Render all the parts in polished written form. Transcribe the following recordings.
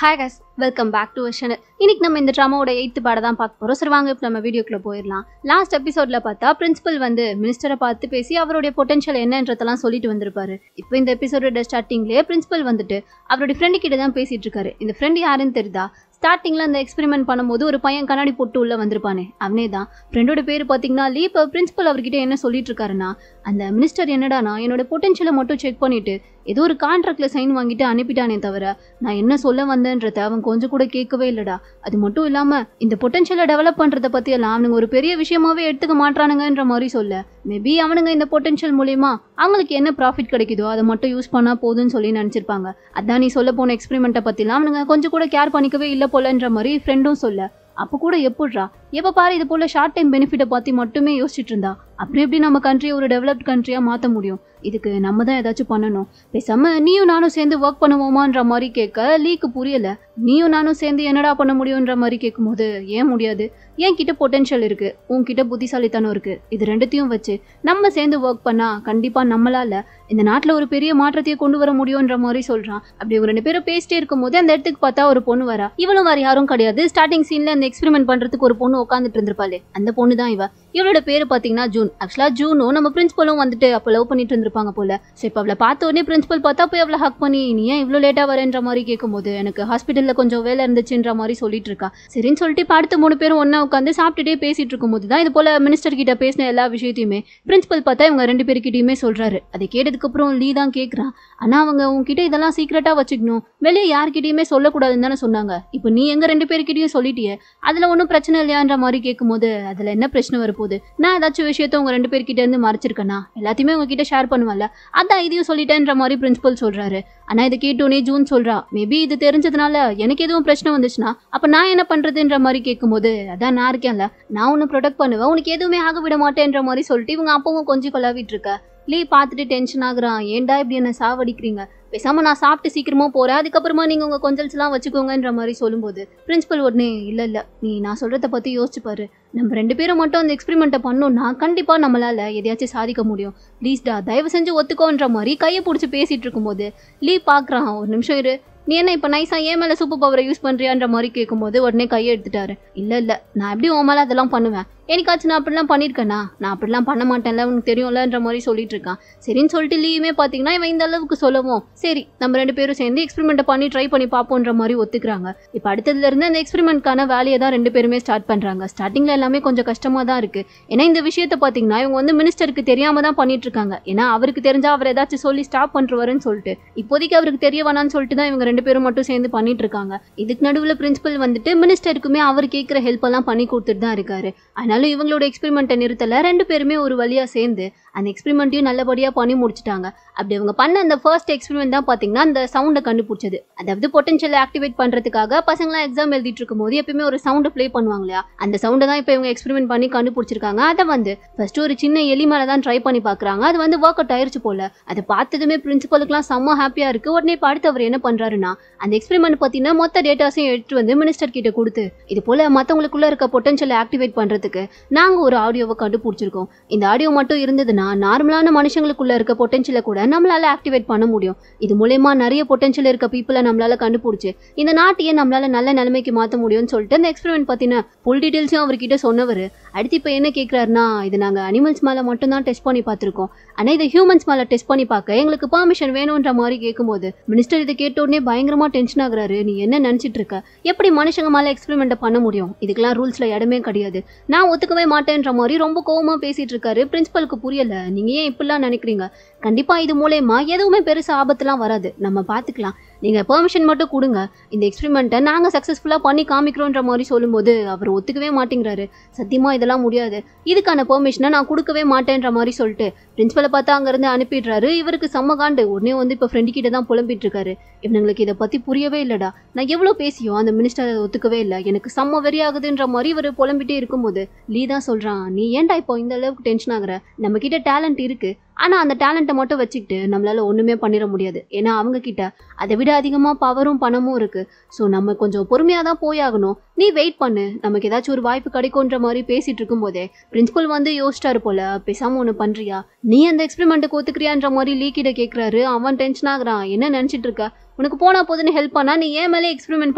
Hi guys, welcome back to our channel. இன்னைக்கு நம்ம இந்த ட்ராமாவோட 8th பார்ட் தான் பார்க்க போகிறோம். சரி வாங்க இப்போ நம்ம வீடியோக்குள்ளே போயிடலாம். லாஸ்ட் எபிசோடில் பார்த்தா பிரின்சிபல் வந்து மினிஸ்டரை பார்த்து பேசி அவருடைய பொட்டன்ஷியல் என்னன்றதெல்லாம் சொல்லிட்டு வந்திருப்பாரு. இப்போ இந்த எபிசோடோட ஸ்டார்டிங்லேயே பிரின்சிபல் வந்துட்டு அவருடைய ஃப்ரெண்டு கிட்ட தான் பேசிட்டு இருக்காரு. இந்த ஃப்ரெண்டு யாருன்னு தெரியுதா? ஸ்டார்டிங்கில் அந்த எக்ஸ்பெரிமெண்ட் பண்ணும்போது ஒரு பையன் கண்ணாடி போட்டு உள்ள வந்திருப்பானே, அவனே தான். ஃப்ரெண்டோட பேர் பார்த்தீங்கன்னா லீ. இப்போ பிரின்சிபல் அவர்கிட்ட என்ன சொல்லிட்டு இருக்காருன்னா, அந்த மினிஸ்டர் என்னடானா என்னோட பொட்டன்ஷியலை மட்டும் செக் பண்ணிட்டு ஏதோ ஒரு கான்ட்ராக்ட்ல சைன் வாங்கிட்டு அனுப்பிட்டானே தவிர நான் என்ன சொல்ல வந்தேன்றத அவன் கொஞ்சம் கூட கேட்கவே இல்லடா. அது மட்டும் இல்லாம இந்த பொட்டன்ஷியலை டெவலப் பண்றத பத்தி எல்லாம் அவனுங்க ஒரு பெரிய விஷயமாவே எடுத்துக்க மாட்டானுங்கன்ற மாதிரி சொல்ல, மேபி அவனுங்க இந்த பொட்டன்ஷியல் மூலியமா அவங்களுக்கு என்ன ப்ராஃபிட் கிடைக்குதோ அதை மட்டும் யூஸ் பண்ணா போதுன்னு சொல்லி நினைச்சிருப்பாங்க. அதான் நீ சொல்ல போன எக்ஸ்பெரிமெண்ட்டை பத்திலாம் அவனுங்க கொஞ்சம் கூட கேர் பண்ணிக்கவே இல்லை போலன்ற மாதிரி ஃப்ரெண்டும் சொல்ல, அப்போ கூட எப்படிரா எப்போ பாரு இது போல ஷார்ட் டைம் பெனிஃபிட்டை பற்றி மட்டுமே யோசிச்சுட்டு இருந்தா அப்படி எப்படி நம்ம கண்ட்ரியை ஒரு டெவலப்ட் கண்ட்ரியாக மாற்ற முடியும்? இதுக்கு நம்ம தான் ஏதாச்சும் பண்ணணும். பேசாம நீயும் நானும் சேர்ந்து ஒர்க் பண்ணுவோமான்ற மாதிரி கேட்க லீக்கு புரியல. நீயும் நானும் சேர்ந்து என்னடா பண்ண முடியுன்ற மாதிரி கேட்கும்போது, ஏன் முடியாது? என் கிட்ட பொட்டன்ஷியல் இருக்கு, உன்கிட்ட புத்திசாலித்தனம் இருக்கு. இது ரெண்டுத்தையும் வச்சு நம்ம சேர்ந்து ஒர்க் பண்ணா கண்டிப்பா நம்மளால இந்த நாட்டில் ஒரு பெரிய மாற்றத்தையே கொண்டு வர முடியும்ன்ற மாதிரி சொல்றான். அப்படி இவங்க 2 பேரும் பேசிட்டே இருக்கும் போது அந்த இடத்துக்கு பார்த்தா ஒரு பொண்ணு வரா. இவளும் வேற யாரும் கிடையாது. ஸ்டார்டிங் சீன்ல அந்த எக்ஸ்பெரிமெண்ட் பண்றதுக்கு ஒரு பொண்ணு உட்காந்துட்டு இருந்திருப்பாளே, அந்த பொண்ணு தான் இவ. இவளோட பேரு பாத்தீங்கன்னா ஜூன். ஆக்சுவலா ஜூனும் நம்ம பிரின்சிபலும் வந்துட்டு அப்போ லவ் பண்ணிட்டு இருந்திருப்பாங்க போல. சரி, இப்போ அவளை பார்த்த உடனே பிரின்சிபல் பார்த்தா போய் அவளை ஹக் பண்ணி நீ ஏன் இவ்வளோ லேட்டா வரேன்ற மாதிரி கேட்கும்போது, எனக்கு ஹாஸ்பிட்டல்ல கொஞ்சம் வேலை இருந்துச்சுன்ற மாதிரி சொல்லிட்டு இருக்கா. சரின்னு சொல்லிட்டு இப்போ அடுத்த 3 பேரும் ஒன்னா உட்காந்து சாப்பிட்டுட்டே பேசிட்டு இருக்கும்போது தான் இது போல மினிஸ்டர் கிட்ட பேசின எல்லா விஷயத்தையுமே பிரின்சிபல் பார்த்தா இவங்க 2 பேருக்கிட்டையுமே சொல்றாரு. அதை கேட்டதுக்கு அப்புறம் லீ தான் கேட்கறான், ஆனா அவங்க உங்ககிட்ட இதெல்லாம் சீக்கிரட்டா வச்சுக்கணும், வெளியே யார்கிட்டயுமே சொல்லக்கூடாதுன்னு தானே சொன்னாங்க. இப்போ நீ எங்க 2 பேருக்கிட்டையும் சொல்லிட்டியே, அதுல ஒன்றும் பிரச்சனை இல்லையான்ற மாதிரி கேட்கும்போது, அதுல என்ன பிரச்சனை வரப்போகுது? நான் ஏதாச்சும் விஷயத்த உங்க 2 பேர்கிட்ட இருந்து மறைச்சிருக்கேன்னா எல்லாத்தையுமே உங்ககிட்ட ஷேர் பண்ணுவல, அதான் இதையும் சொல்லிட்டேன்ற மாதிரி பிரின்சிபல் சொல்றாரு. ஆனா இதை கேட்டோன்னே ஜூன் சொல்றா, மேபி இது தெரிஞ்சதுனால எனக்கு எதுவும் பிரச்சனை வந்துச்சுன்னா அப்ப நான் என்ன பண்றதுன்ற மாதிரி கேட்கும்போது, அதான் நான் இருக்கேன்ல, நான் உன்னை ப்ரொடெக்ட் பண்ணுவேன், உனக்கு எதுவுமே ஆக விட மாட்டேன்ற மாதிரி சொல்லிட்டு இவங்க அப்பவும் கொஞ்சம் கொலாவிட்டு இருக்க. லீ பார்த்துட்டு டென்ஷன் ஆகுறான், ஏன்டா இப்படி என்ன சாவடிக்கிறீங்க, பேசாம நான் சாப்பிட்டு சீக்கிரமா போறேன், அதுக்கப்புறமா நீங்க உங்க கொஞ்சல்ஸ் எல்லாம் வச்சுக்கோங்கன்ற மாதிரி சொல்லும்போது பிரின்சிபல் உடனே இல்ல நீ நான் சொல்றத பத்தி யோசிச்சு பாரு, நம்ம 2 பேரும் மட்டும் அந்த எக்ஸ்பெரிமெண்ட்டை பண்ணோம்னா கண்டிப்பா நம்மளால எதையாச்சும் சாதிக்க முடியும், ப்ளீஸ்டா தயவு செஞ்சு ஒத்துக்கோன்ற மாதிரி கையை பிடிச்சி பேசிட்டு இருக்கும்போது லீ பாக்குறான், ஒரு நிமிஷம் இரு, நீ என்ன இப்போ நைஸா ஏன் மேலே சூப்பர் பவரை யூஸ் பண்ணுறியான்ற மாதிரி கேட்கும்போது உடனே கையை எடுத்துட்டாரு. இல்லை நான் எப்படி உன் மேலே அதெல்லாம் பண்ணுவேன், எனக்காச்சும் நான் அப்படிலாம் பண்ணியிருக்கேனா, நான் அப்படிலாம் பண்ண மாட்டேன்ல, உனக்கு தெரியும்லன்ற மாதிரி சொல்லிட்டு இருக்கான். சரின்னு சொல்லிட்டு லீவுமே பார்த்தீங்கன்னா இவன் இந்த அளவுக்கு சொல்லவும் சரி நம்ம 2 பேரும் சேர்ந்து எக்ஸ்பெரிமெண்ட்டை பண்ணி ட்ரை பண்ணி பார்ப்போன்ற மாதிரி ஒத்துக்கிறாங்க. இப்போ அடுத்ததுல இருந்து அந்த எக்ஸ்பெரிமெண்ட்கான வேலையை தான் 2 பேருமே ஸ்டார்ட் பண்ணுறாங்க. ஸ்டார்டிங்கில் எல்லாமே கொஞ்சம் கஷ்டமாக தான் இருக்குது. ஏன்னா இந்த விஷயத்தை பார்த்தீங்கன்னா இவங்க வந்து மினிஸ்டருக்கு தெரியாம தான் பண்ணிட்டு இருக்காங்க. ஏன்னா அவருக்கு தெரிஞ்சா அவர் ஏதாச்சும் சொல்லி ஸ்டாப் பண்ணுறவருன்னு சொல்லிட்டு இப்போதைக்கு அவருக்கு தெரிய வேணான்னு சொல்லிட்டு தான் இவங்க 2 பேரும் மட்டும் சேர்ந்து பண்ணிட்டு இருக்காங்க. இதுக்கு நடுவில் பிரின்சிபல் வந்துட்டு மினிஸ்டருக்குமே அவர் கேட்குற ஹெல்ப் எல்லாம் பண்ணி கொடுத்துட்டு தான் இருக்காரு. அதனால இவங்களோட எக்ஸ்பெரிமெண்ட்டை நிறுத்தல, 2 பேருமே ஒரு வழியா சேர்ந்து அந்த எக்ஸ்பெரிமெண்ட்டையும் நல்லபடியா பண்ணி முடிச்சுட்டாங்க. அப்படி அவங்க பண்ண அந்த ஃபர்ஸ்ட் எக்ஸ்பெரிமெண்ட் தான் பாத்தீங்கன்னா அந்த சவுண்டை கண்டுபிடிச்சது. அதாவது பொட்டன்ஷியலை ஆக்டிவேட் பண்றதுக்காக பசங்களாம் எக்ஸாம் எழுதிட்டு இருக்கும் போது எப்பயுமே ஒரு சவுண்ட் பிளே பண்ணுவாங்க இல்லையா, அந்த சவுண்டை தான் இப்போ இவங்க எக்ஸ்பெரிமெண்ட் பண்ணி கண்டுபிடிச்சிருக்காங்க. அதை வந்து ஃபர்ஸ்ட் ஒரு சின்ன எலி மேல தான் ட்ரை பண்ணி பாக்குறாங்க. அது வந்து ஒர்க் அவுட் ஆயிருச்சு போல. அதை பார்த்ததுமே பிரின்சிபலுக்குலாம் செம்ம ஹாப்பியா இருக்கு. உடனே அடுத்து அவர் என்ன பண்றாருன்னா அந்த எக்ஸ்பெரிமெண்ட் பத்தின மொத்த டேட்டாஸையும் எடுத்து வந்து மினிஸ்டர் கிட்ட கொடுத்து, இது போல மத்தவங்களுக்குள்ள இருக்க பொட்டன்ஷியலை ஆக்டிவேட் பண்றதுக்கு நாங்க ஒரு ஆடியோவை கண்டுபிடிச்சிருக்கோம். இந்த ஆடியோ மட்டும் இருந்ததுன்னா நார்மலான மனுஷங்களுக்குள்ள இருக்க பொட்டன்ஷியலை கூட நம்மளால ஆக்டிவேட் பண்ண முடியும். இது மூலமா நிறைய பொட்டன்ஷியல் இருக்க பீப்புளை நம்மளால கண்டுபிடிச்சு இந்த நாட்டையே நம்மளால நல்ல நிலைமைக்கு மாற்ற முடியும்னு சொல்லிட்டு அந்த எக்ஸ்பெரிமெண்ட் பத்தின ஃபுல் டீடைல்ஸும் அவர்கிட்ட சொன்னவர். அடுத்து இப்போ என்ன கேட்கிறாருன்னா, இது நாங்க அனிமல்ஸ் மேல மட்டும் தான் டெஸ்ட் பண்ணி பார்த்திருக்கோம், ஆனா இதை ஹியூமன்ஸ் மேல டெஸ்ட் பண்ணி பார்க்க எங்களுக்கு பெர்மிஷன் வேணும்ன்ற மாதிரி கேட்கும்போது மினிஸ்டர் இதை கேட்ட உடனே பயங்கரமா டென்ஷன் ஆகுறாரு. நீ என்ன நினைச்சிட்டு இருக்க, எப்படி மனுஷங்க மேல எக்ஸ்பெரிமெண்ட் பண்ண முடியும், இதுக்கெல்லாம் ரூல்ஸ்ல இடமே கிடையாது, நான் ஒத்துக்கவே மாட்டேன்ற மாதிரி ரொம்ப கோவமா பேசிட்டு இருக்காரு. பிரின்சிபலுக்கு புரியல, நீங்க ஏன் இப்படிலாம் நினைக்கிறீங்க, கண்டிப்பா இது மூலமா எதுவுமே பெருசா ஆபத்துலாம் வராது, நம்ம பாத்துக்கலாம், நீங்க பெர்மிஷன் மட்டும் கொடுங்க, இந்த எக்ஸ்பெரிமெண்ட்டை நாங்க சக்சஸ்ஃபுல்லா பண்ணி காமிக்கிறோன்ற மாதிரி சொல்லும்போது அவர் ஒத்துக்கவே மாட்டேங்கிறாரு. சத்தியமா இதெல்லாம் முடியாது, இதுக்கான பெர்மிஷனை நான் கொடுக்கவே மாட்டேன்ற மாதிரி சொல்லிட்டு பிரின்சிபலை பார்த்து அங்கிருந்து அனுப்பிடுறாரு. இவருக்கு செம்ம காண்டு. உடனே வந்து இப்போ ஃப்ரெண்டு கிட்ட தான் புலம்பிட்டு இருக்காரு, இவனுங்களுக்கு இதை பத்தி புரியவே இல்லடா, நான் எவ்வளவு பேசியும் அந்த மினிஸ்டர் ஒத்துக்கவே இல்லை, எனக்கு செம்ம வெறி ஆகுதுன்ற மாதிரி இவர் புலம்பிட்டே இருக்கும்போது லீ தான் சொல்றான், நீ ஏன்டா இப்போ இந்த அளவுக்கு டென்ஷன் ஆகுற, நம்ம கிட்ட டேலண்ட் இருக்கு, ஆனா அந்த டேலண்ட்டை மட்டும் வச்சுக்கிட்டு நம்மளால ஒண்ணுமே பண்ணிட முடியாது. ஏன்னா அவங்க கிட்ட அதை விட அதிகமா பவரும் பணமும் இருக்கு. ஸோ நம்ம கொஞ்சம் பொறுமையா தான் போயாகணும். நீ வெயிட் பண்ணு, நமக்கு ஏதாச்சும் ஒரு வாய்ப்பு கிடைக்கும்ன்ற மாதிரி பேசிட்டு இருக்கும் போதே பிரின்சிபல் வந்து யோசிச்சாரு போல, பேசாம ஒண்ணு பண்றியா, நீ அந்த எக்ஸ்பெரிமெண்ட்டுக்கு ஒத்துக்கிறியான்ற மாதிரி லீக்கிட்ட கேக்குறாரு. அவன் டென்ஷன் ஆகுறான். என்ன நினைச்சிட்டு இருக்க, உனக்கு போனா போதுன்னு ஹெல்ப் பண்ணா நீ ஏன் மேலே எக்ஸ்பெரிமெண்ட்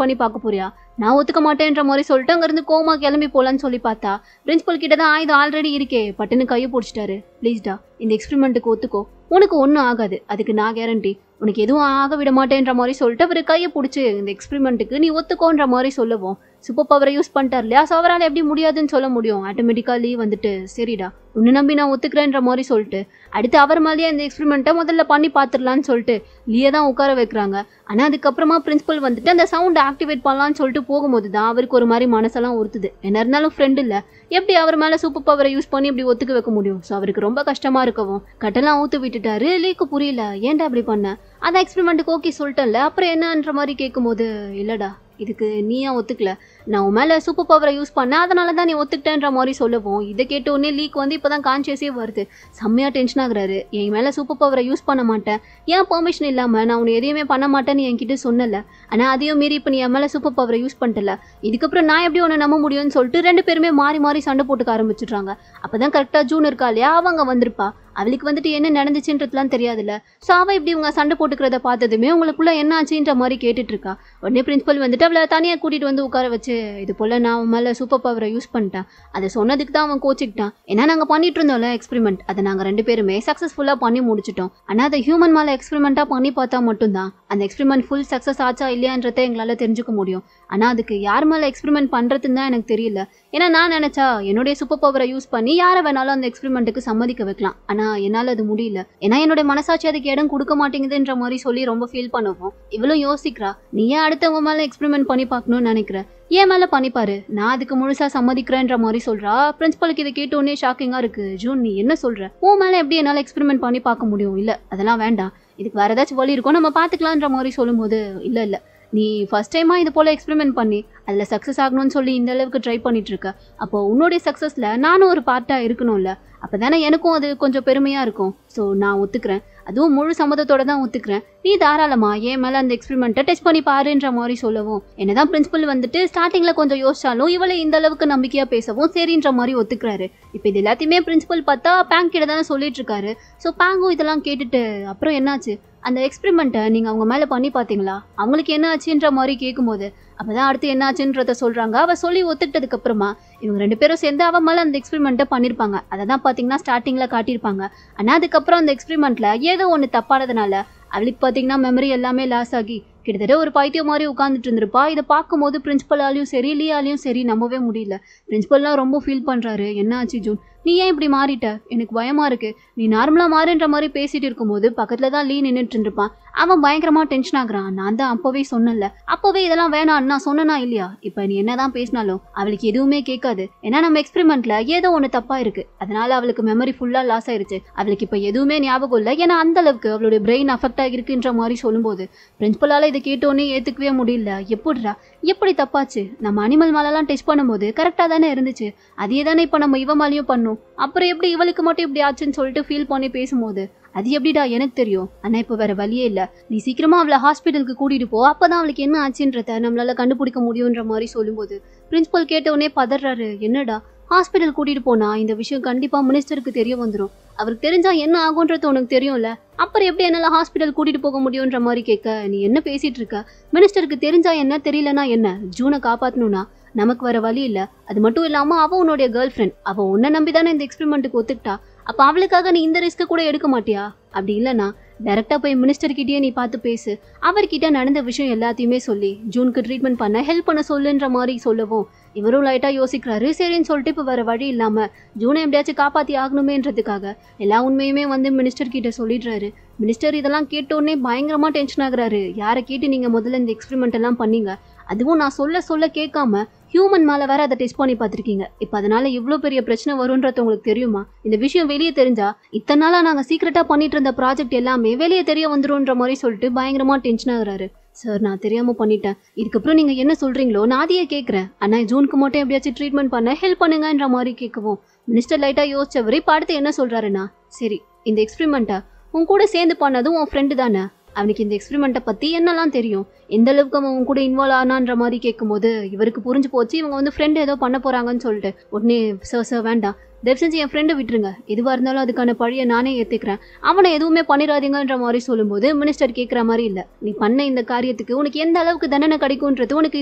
பண்ணி பார்க்க போறியா, நான் ஒத்துக்க மாட்டேன்ற மாதிரி சொல்லிட்டு அங்கிருந்து கோமா கிளம்பி போலான்னு சொல்லி பார்த்தா பிரின்சிபல் கிட்ட தான் ஆயுதம் ஆல்ரெடி இருக்கே. பட்டுன்னு கையை பிடிச்சிட்டாரு. ப்ளீஸ்டா இந்த எக்ஸ்பெரிமெண்ட்டுக்கு ஒத்துக்கோ, உனக்கு ஒன்றும் ஆகாது, அதுக்கு நான் கேரண்டி, உனக்கு எதுவும் ஆக விட மாட்டேன்ற மாதிரி சொல்லிட்டு அவர் கையை பிடிச்சி இந்த எக்ஸ்பெரிமெண்ட்டுக்கு நீ ஒத்துக்கோன்ற மாதிரி சொல்லவும் சூப்பர் பவரை யூஸ் பண்ணிட்டார் இல்லையா, ஸோ அவரால் எப்படி முடியாதுன்னு சொல்ல முடியும். ஆட்டோமேட்டிக்காலி வந்துட்டு சரிடா உன்னை நம்பி நான் ஒத்துக்கிறேன்ற மாதிரி சொல்லிட்டு அடுத்து அவர் மாதிரியே இந்த எக்ஸ்பெரிமெண்ட்டை முதல்ல பண்ணி பார்த்துடலான்னு சொல்லிட்டு லீயை தான் உட்கார வைக்கிறாங்க. ஆனால் அதுக்கப்புறமா பிரின்சிபல் வந்துட்டு அந்த சவுண்ட் ஆக்டிவேட் பண்ணலான்னு சொல்லிட்டு போகும்போது தான் அவருக்கு ஒரு மாதிரி மனசெல்லாம் உறுத்துது. என்ன இருந்தாலும் ஃப்ரெண்ட் இல்லை, எப்படி அவர் மேலே சூப்பர் பவரை யூஸ் பண்ணி இப்படி ஒத்துக்க வைக்க முடியும். ஸோ அவருக்கு ரொம்ப கஷ்டமா இருக்கவும் கட்டெல்லாம் ஊத்து விட்டுட்டாரு. லீக்கு புரியல, ஏன்டா அப்படி பண்ண, அதான் எக்ஸ்பெரிமெண்ட்டுக்கு ஓகே சொல்லிட்டேன்ல, அப்புறம் என்னன்ற மாதிரி கேட்கும்போது இல்லடா இதுக்கு நீயா ஒத்துக்கல, நான் உன் மேலே சூப்பர் பவரை யூஸ் பண்ணேன், அதனால தான் நீ ஒத்துக்கிட்டேன்ற மாதிரி சொல்லவும் இதை கேட்ட உடனே லீக் வந்து இப்போ தான் கான்சியஸே வருது. செம்மையாக டென்ஷன் ஆகுறாரு. என் மேலே சூப்பர் பவரை யூஸ் பண்ண மாட்டேன், ஏன் பெர்மிஷன் இல்லாமல் நான் உன்னை எதையுமே பண்ண மாட்டேன்னு என்கிட்ட சொன்னல, ஆனால் அதையும் மீறி இப்போ நீ என் மேலே சூப்பர் பவரை யூஸ் பண்ணிட்டல, இதுக்கப்புறம் நான் எப்படி உன்னை நம்ப முடியும்னு சொல்லிட்டு ரெண்டு பேருமே மாறி மாறி சண்டை போட்டுக்க ஆரம்பிச்சிடுறாங்க. அப்போ தான் கரெக்டாக ஜூன் இருக்கா இல்லையா, அவங்க வந்திருப்பா. அவளுக்கு வந்துட்டு என்ன நடந்துச்சுன்றதுலாம் தெரியாதுல்ல. ஸோ அவள் இப்படி இவங்க சண்டை போட்டுக்கிறத பார்த்ததுமே உங்களுக்குள்ள என்ன ஆச்சுன்ற மாதிரி கேட்டுட்டு இருக்கா. உடனே பிரின்சிபல் வந்துட்டு அவளை தனியாக கூட்டிகிட்டு வந்து உட்கார வச்சு இது போல் நான் அவன் மேலே சூப்பர் பவரை யூஸ் பண்ணிட்டேன், அதை சொன்னதுக்கு தான் அவன் கோச்சிக்கிட்டான். ஏன்னா நாங்கள் பண்ணிட்டு இருந்தோம்ல எக்ஸ்பெரிமெண்ட், அதை நாங்கள் ரெண்டு பேருமே சக்ஸஸ்ஃபுல்லாக பண்ணி முடிச்சிட்டோம். ஆனால் அதை ஹியூமன் மேலே எக்ஸ்பெரிமெண்ட்டாக பண்ணி பார்த்தா மட்டும்தான் அந்த எக்ஸ்பெரிமெண்ட் ஃபுல் சக்ஸஸ் ஆச்சா இல்லையான்றதை எங்களால் தெரிஞ்சுக்க முடியும். ஆனால் அதுக்கு யார் மேலே எக்ஸ்பெரிமெண்ட் பண்ணுறதுன்னு தான் எனக்கு தெரியல. ஏன்னா நான் நினச்சா என்னுடைய சூப்பர் பவரை யூஸ் பண்ணி யாரை வேணாலும் அந்த எக்ஸ்பெரிமெண்ட்டுக்கு சம்மதிக்க வைக்கலாம், ஆனால் என்னால் அது முடியல, ஏன்னா என்னோட மனசாட்சி அதுக்கு இடம் கொடுக்க மாட்டேங்குதுன்ற மாதிரி சொல்லி ரொம்ப ஃபீல் பண்ணுவோம். இவளும் யோசிக்கிறா, நீ ஏன் அடுத்தவங்க மேலே எக்ஸ்பெரிமெண்ட் பண்ணி பார்க்கணும்னு நினைக்கிற, ஏன் மேலே பண்ணிப்பாரு, நான் அதுக்கு முழுசா சம்மதிக்கிறேன்ற மாதிரி சொல்றா. பிரின்சிபலுக்கு இதை கேட்ட உடனே ஷாக்கிங்கா இருக்கு. ஜூன் நீ என்ன சொல்ற, உன் மேலே எப்படி என்னால் எக்ஸ்பெரிமெண்ட் பண்ணி பார்க்க முடியும், இல்லை அதெல்லாம் வேண்டாம், இதுக்கு வேற ஏதாச்சும் வழி இருக்கும் நம்ம பார்த்துக்கலான்ற மாதிரி சொல்லும்போது இல்லை நீ ஃபர்ஸ்ட் டைமாக இது போல் எக்ஸ்பெரிமெண்ட் பண்ணி அதில் சக்ஸஸ் ஆகணும்னு சொல்லி இந்த அளவுக்கு ட்ரை பண்ணிட்டு இருக்க, அப்போ உன்னுடைய சக்ஸஸில் நானும் ஒரு பார்ட்டாக இருக்கணும்ல, அப்போ தானே எனக்கும் அது கொஞ்சம் பெருமையாக இருக்கும். ஸோ நான் ஒத்துக்கிறேன், அதுவும் முழு சம்மதத்தோட தான் ஒத்துக்கிறேன், நீ தாராளமா ஏன் மேலே அந்த எக்ஸ்பெரிமெண்ட்டை டெஸ்ட் பண்ணி பாருன்ற மாதிரி சொல்லவும் என்னதான் பிரின்சிபல் வந்துட்டு ஸ்டார்டிங்கில் கொஞ்சம் யோசிச்சாலும் இவளை இந்த அளவுக்கு நம்பிக்கையாக பேசவும் சரின்ற மாதிரி ஒத்துக்கிறாரு. இப்போ இது எல்லாத்தையுமே பிரின்சிபல் பார்த்தா பேங்க் கிட்ட தானே சொல்லிட்டு இருக்காரு. ஸோ பேங்கும் இதெல்லாம் கேட்டுட்டு அப்புறம் என்னாச்சு, அந்த எக்ஸ்பெரிமெண்ட்டை நீங்கள் அவங்க மேலே பண்ணி பார்த்தீங்களா, அவங்களுக்கு என்ன ஆச்சுன்ற மாதிரி கேட்கும்போது அப்போ தான் அடுத்து என்ன ஆச்சுன்றத சொல்கிறாங்க. அவள் சொல்லி ஒத்துக்கிட்டதுக்கு அப்புறமா இவங்க ரெண்டு பேரும் சேர்ந்து அவன் மேலே அந்த எக்ஸ்பெரிமெண்ட்டை பண்ணியிருப்பாங்க. அதை தான் பார்த்தீங்கன்னா ஸ்டார்டிங்கில் காட்டியிருப்பாங்க. ஆனால் அதுக்கப்புறம் அந்த எக்ஸ்பெரிமெண்ட்டில் ஏதோ ஒன்று தப்பானதுனால அவளுக்கு பார்த்தீங்கன்னா மெமரி எல்லாமே லாஸ் ஆகி கிட்டத்தட்ட ஒரு பைத்தியம் மாதிரி உட்காந்துட்டு இருந்திருப்பா. இதை பார்க்கும்போது பிரின்சிபலாலையும் சரி லீயாலையும் சரி நம்பவே முடியல. பிரின்சிபல்லாம் ரொம்ப ஃபீல் பண்ணுறாரு. என்ன ஆச்சு ஜூன், நீ ஏன் இப்படி மாறிட்ட, எனக்கு பயமா இருக்கு, நீ நார்மலாக மாறுன்ற மாதிரி பேசிட்டு இருக்கும்போது பக்கத்தில் தான் லீ நின்றுட்டு இருப்பான். அவன் பயங்கரமா டென்ஷன் ஆகுறான். நான் தான் அப்போவே சொன்னல, அப்போவே இதெல்லாம் வேணான்னு நான் சொன்னனா இல்லையா, இப்போ நீ என்னதான் பேசினாலும் அவளுக்கு எதுவுமே கேட்காது. ஏன்னா நம்ம எக்ஸ்பெரிமெண்ட்ல ஏதோ ஒன்று தப்பா இருக்கு, அதனால அவளுக்கு மெமரி ஃபுல்லா லாஸ் ஆயிருச்சு, அவளுக்கு இப்போ எதுவுமே ஞாபகம் இல்லை. ஏன்னா அந்த அளவுக்கு அவளுடைய பிரெயின் அஃபெக்ட் ஆகிருக்குன்ற மாதிரி சொல்லும்போது பிரின்சிபலால இதை கேட்டோன்னே ஏத்துக்கவே முடியல. எப்படிடா எப்படி தப்பாச்சு, நம்ம அனிமல் மேலெல்லாம் டெஸ்ட் பண்ணும்போது கரெக்டாக தானே இருந்துச்சு, அதே தானே இப்போ நம்ம இவ மேலேயும் பண்ணோம், அப்புறம் எப்படி இவளுக்கு மட்டும் இப்படி ஆச்சுன்னு சொல்லிட்டு ஃபீல் பண்ணி பேசும்போது அது எப்படிடா எனக்கு தெரியும், ஆனால் இப்போ வேற வழியே இல்லை, நீ சீக்கிரமா அவளை ஹாஸ்பிட்டலுக்கு கூட்டிட்டு போ, அப்பதான் அவளுக்கு என்ன ஆச்சுன்றத நம்மளால கண்டுபிடிக்க முடியுன்ற மாதிரி சொல்லும்போது பிரின்சிபல் கேட்டவுடனே பதறாரு. என்னடா ஹாஸ்பிட்டல் கூட்டிட்டு போனா இந்த விஷயம் கண்டிப்பா மினிஸ்டருக்கு தெரிய வந்துடும், அவருக்கு தெரிஞ்சா என்ன ஆகுன்றது உனக்கு தெரியும்ல, அப்புறம் எப்படி என்னால ஹாஸ்பிட்டல் கூட்டிட்டு போக முடியுன்ற மாதிரி கேட்க நீ என்ன பேசிட்டு இருக்க, மினிஸ்டருக்கு தெரிஞ்சா என்ன தெரியலனா என்ன, ஜூனை காப்பாற்றணும்னா நமக்கு வர வழி இல்லை. அது மட்டும் இல்லாமல் அவள் உன்னுடைய கேர்ள் ஃப்ரெண்ட், அவள் உன்னை நம்பி தானே இந்த எக்ஸ்பெரிமெண்ட்டுக்கு ஒத்துக்கிட்டா, அப்போ அவளுக்காக நீ இந்த ரிஸ்க்கு கூட எடுக்க மாட்டியா, அப்படி இல்லைனா டைரெக்டாக போய் மினிஸ்டர்கிட்டயே நீ பார்த்து பேசு, அவர்கிட்ட நடந்த விஷயம் எல்லாத்தையுமே சொல்லி ஜூனுக்கு ட்ரீட்மெண்ட் பண்ண ஹெல்ப் பண்ண சொல்லுன்ற மாதிரி சொல்லவும் இவரும் லைட்டாக யோசிக்கிறாரு. சரின்னு சொல்லிட்டு இப்போ வேற வழி இல்லாமல் ஜூனை எப்படியாச்சும் காப்பாற்றி ஆகணுமேன்றதுக்காக எல்லா உண்மையுமே வந்து மினிஸ்டர் கிட்ட சொல்லிடுறாரு. மினிஸ்டர் இதெல்லாம் கேட்டோடனே பயங்கரமாக டென்ஷன் ஆகுறாரு. யாரை கேட்டு நீங்கள் முதல்ல இந்த எக்ஸ்பெரிமெண்ட் எல்லாம் பண்ணீங்க, அதுவும் நான் சொல்ல கேட்காம ஹியூமன் மேலே வேற அதை டெஸ்ட் பண்ணி பார்த்துருக்கீங்க, இப்போ அதனால இவ்வளோ பெரிய பிரச்சனை வரும்ன்றது உங்களுக்கு தெரியுமா, இந்த விஷயம் வெளியே தெரிஞ்சா இத்தனை நாளாக நாங்கள் சீக்கிரட்டாக பண்ணிட்டு இருந்த ப்ராஜெக்ட் எல்லாமே வெளியே தெரிய வந்துரும்ன்ற மாதிரி சொல்லிட்டு பயங்கரமாக டென்ஷன் ஆகுறாரு. சார் நான் தெரியாமல் பண்ணிட்டேன், இதுக்கப்புறம் நீங்கள் என்ன சொல்கிறீங்களோ நான் அதையே கேட்குறேன், ஆனால் ஜூனுக்கு மட்டும் எப்படியாச்சும் ட்ரீட்மெண்ட் பண்ண ஹெல்ப் பண்ணுங்கன்ற மாதிரி கேட்கவும் மினிஸ்டர் லைட்டாக யோசிச்சவர் இப்போ அடுத்து என்ன சொல்கிறாருன்னா, சரி இந்த எக்ஸ்பெரிமெண்ட்டை உன் கூட சேர்ந்து பண்ணதும் உன் ஃப்ரெண்டு தானே, அவனுக்கு இந்த எக்ஸ்பெரிமெண்ட்டை பத்தி என்னெல்லாம் தெரியும், எந்த அளவுக்கு அவன் கூட இன்வால்வ் ஆனான்ற மாதிரி கேட்கும்போது இவருக்கு புரிஞ்சு போச்சு இவங்க வந்து ஃப்ரெண்ட் ஏதோ பண்ண போறாங்கன்னு சொல்லிட்டு உடனே சார் வேண்டாம், தயவு செஞ்சு என் ஃப்ரெண்டை விட்டுருங்க, எதுவாக இருந்தாலும் அதுக்கான பழியை நானே ஏற்றுக்கிறேன், அவனை எதுவுமே பண்ணிடாதீங்கன்ற மாதிரி சொல்லும்போது மினிஸ்டர் கேட்குற மாதிரி இல்லை, நீ பண்ண இந்த காரியத்துக்கு உனக்கு எந்த அளவுக்கு தண்டனை கிடைக்கும்ன்றது உனக்கு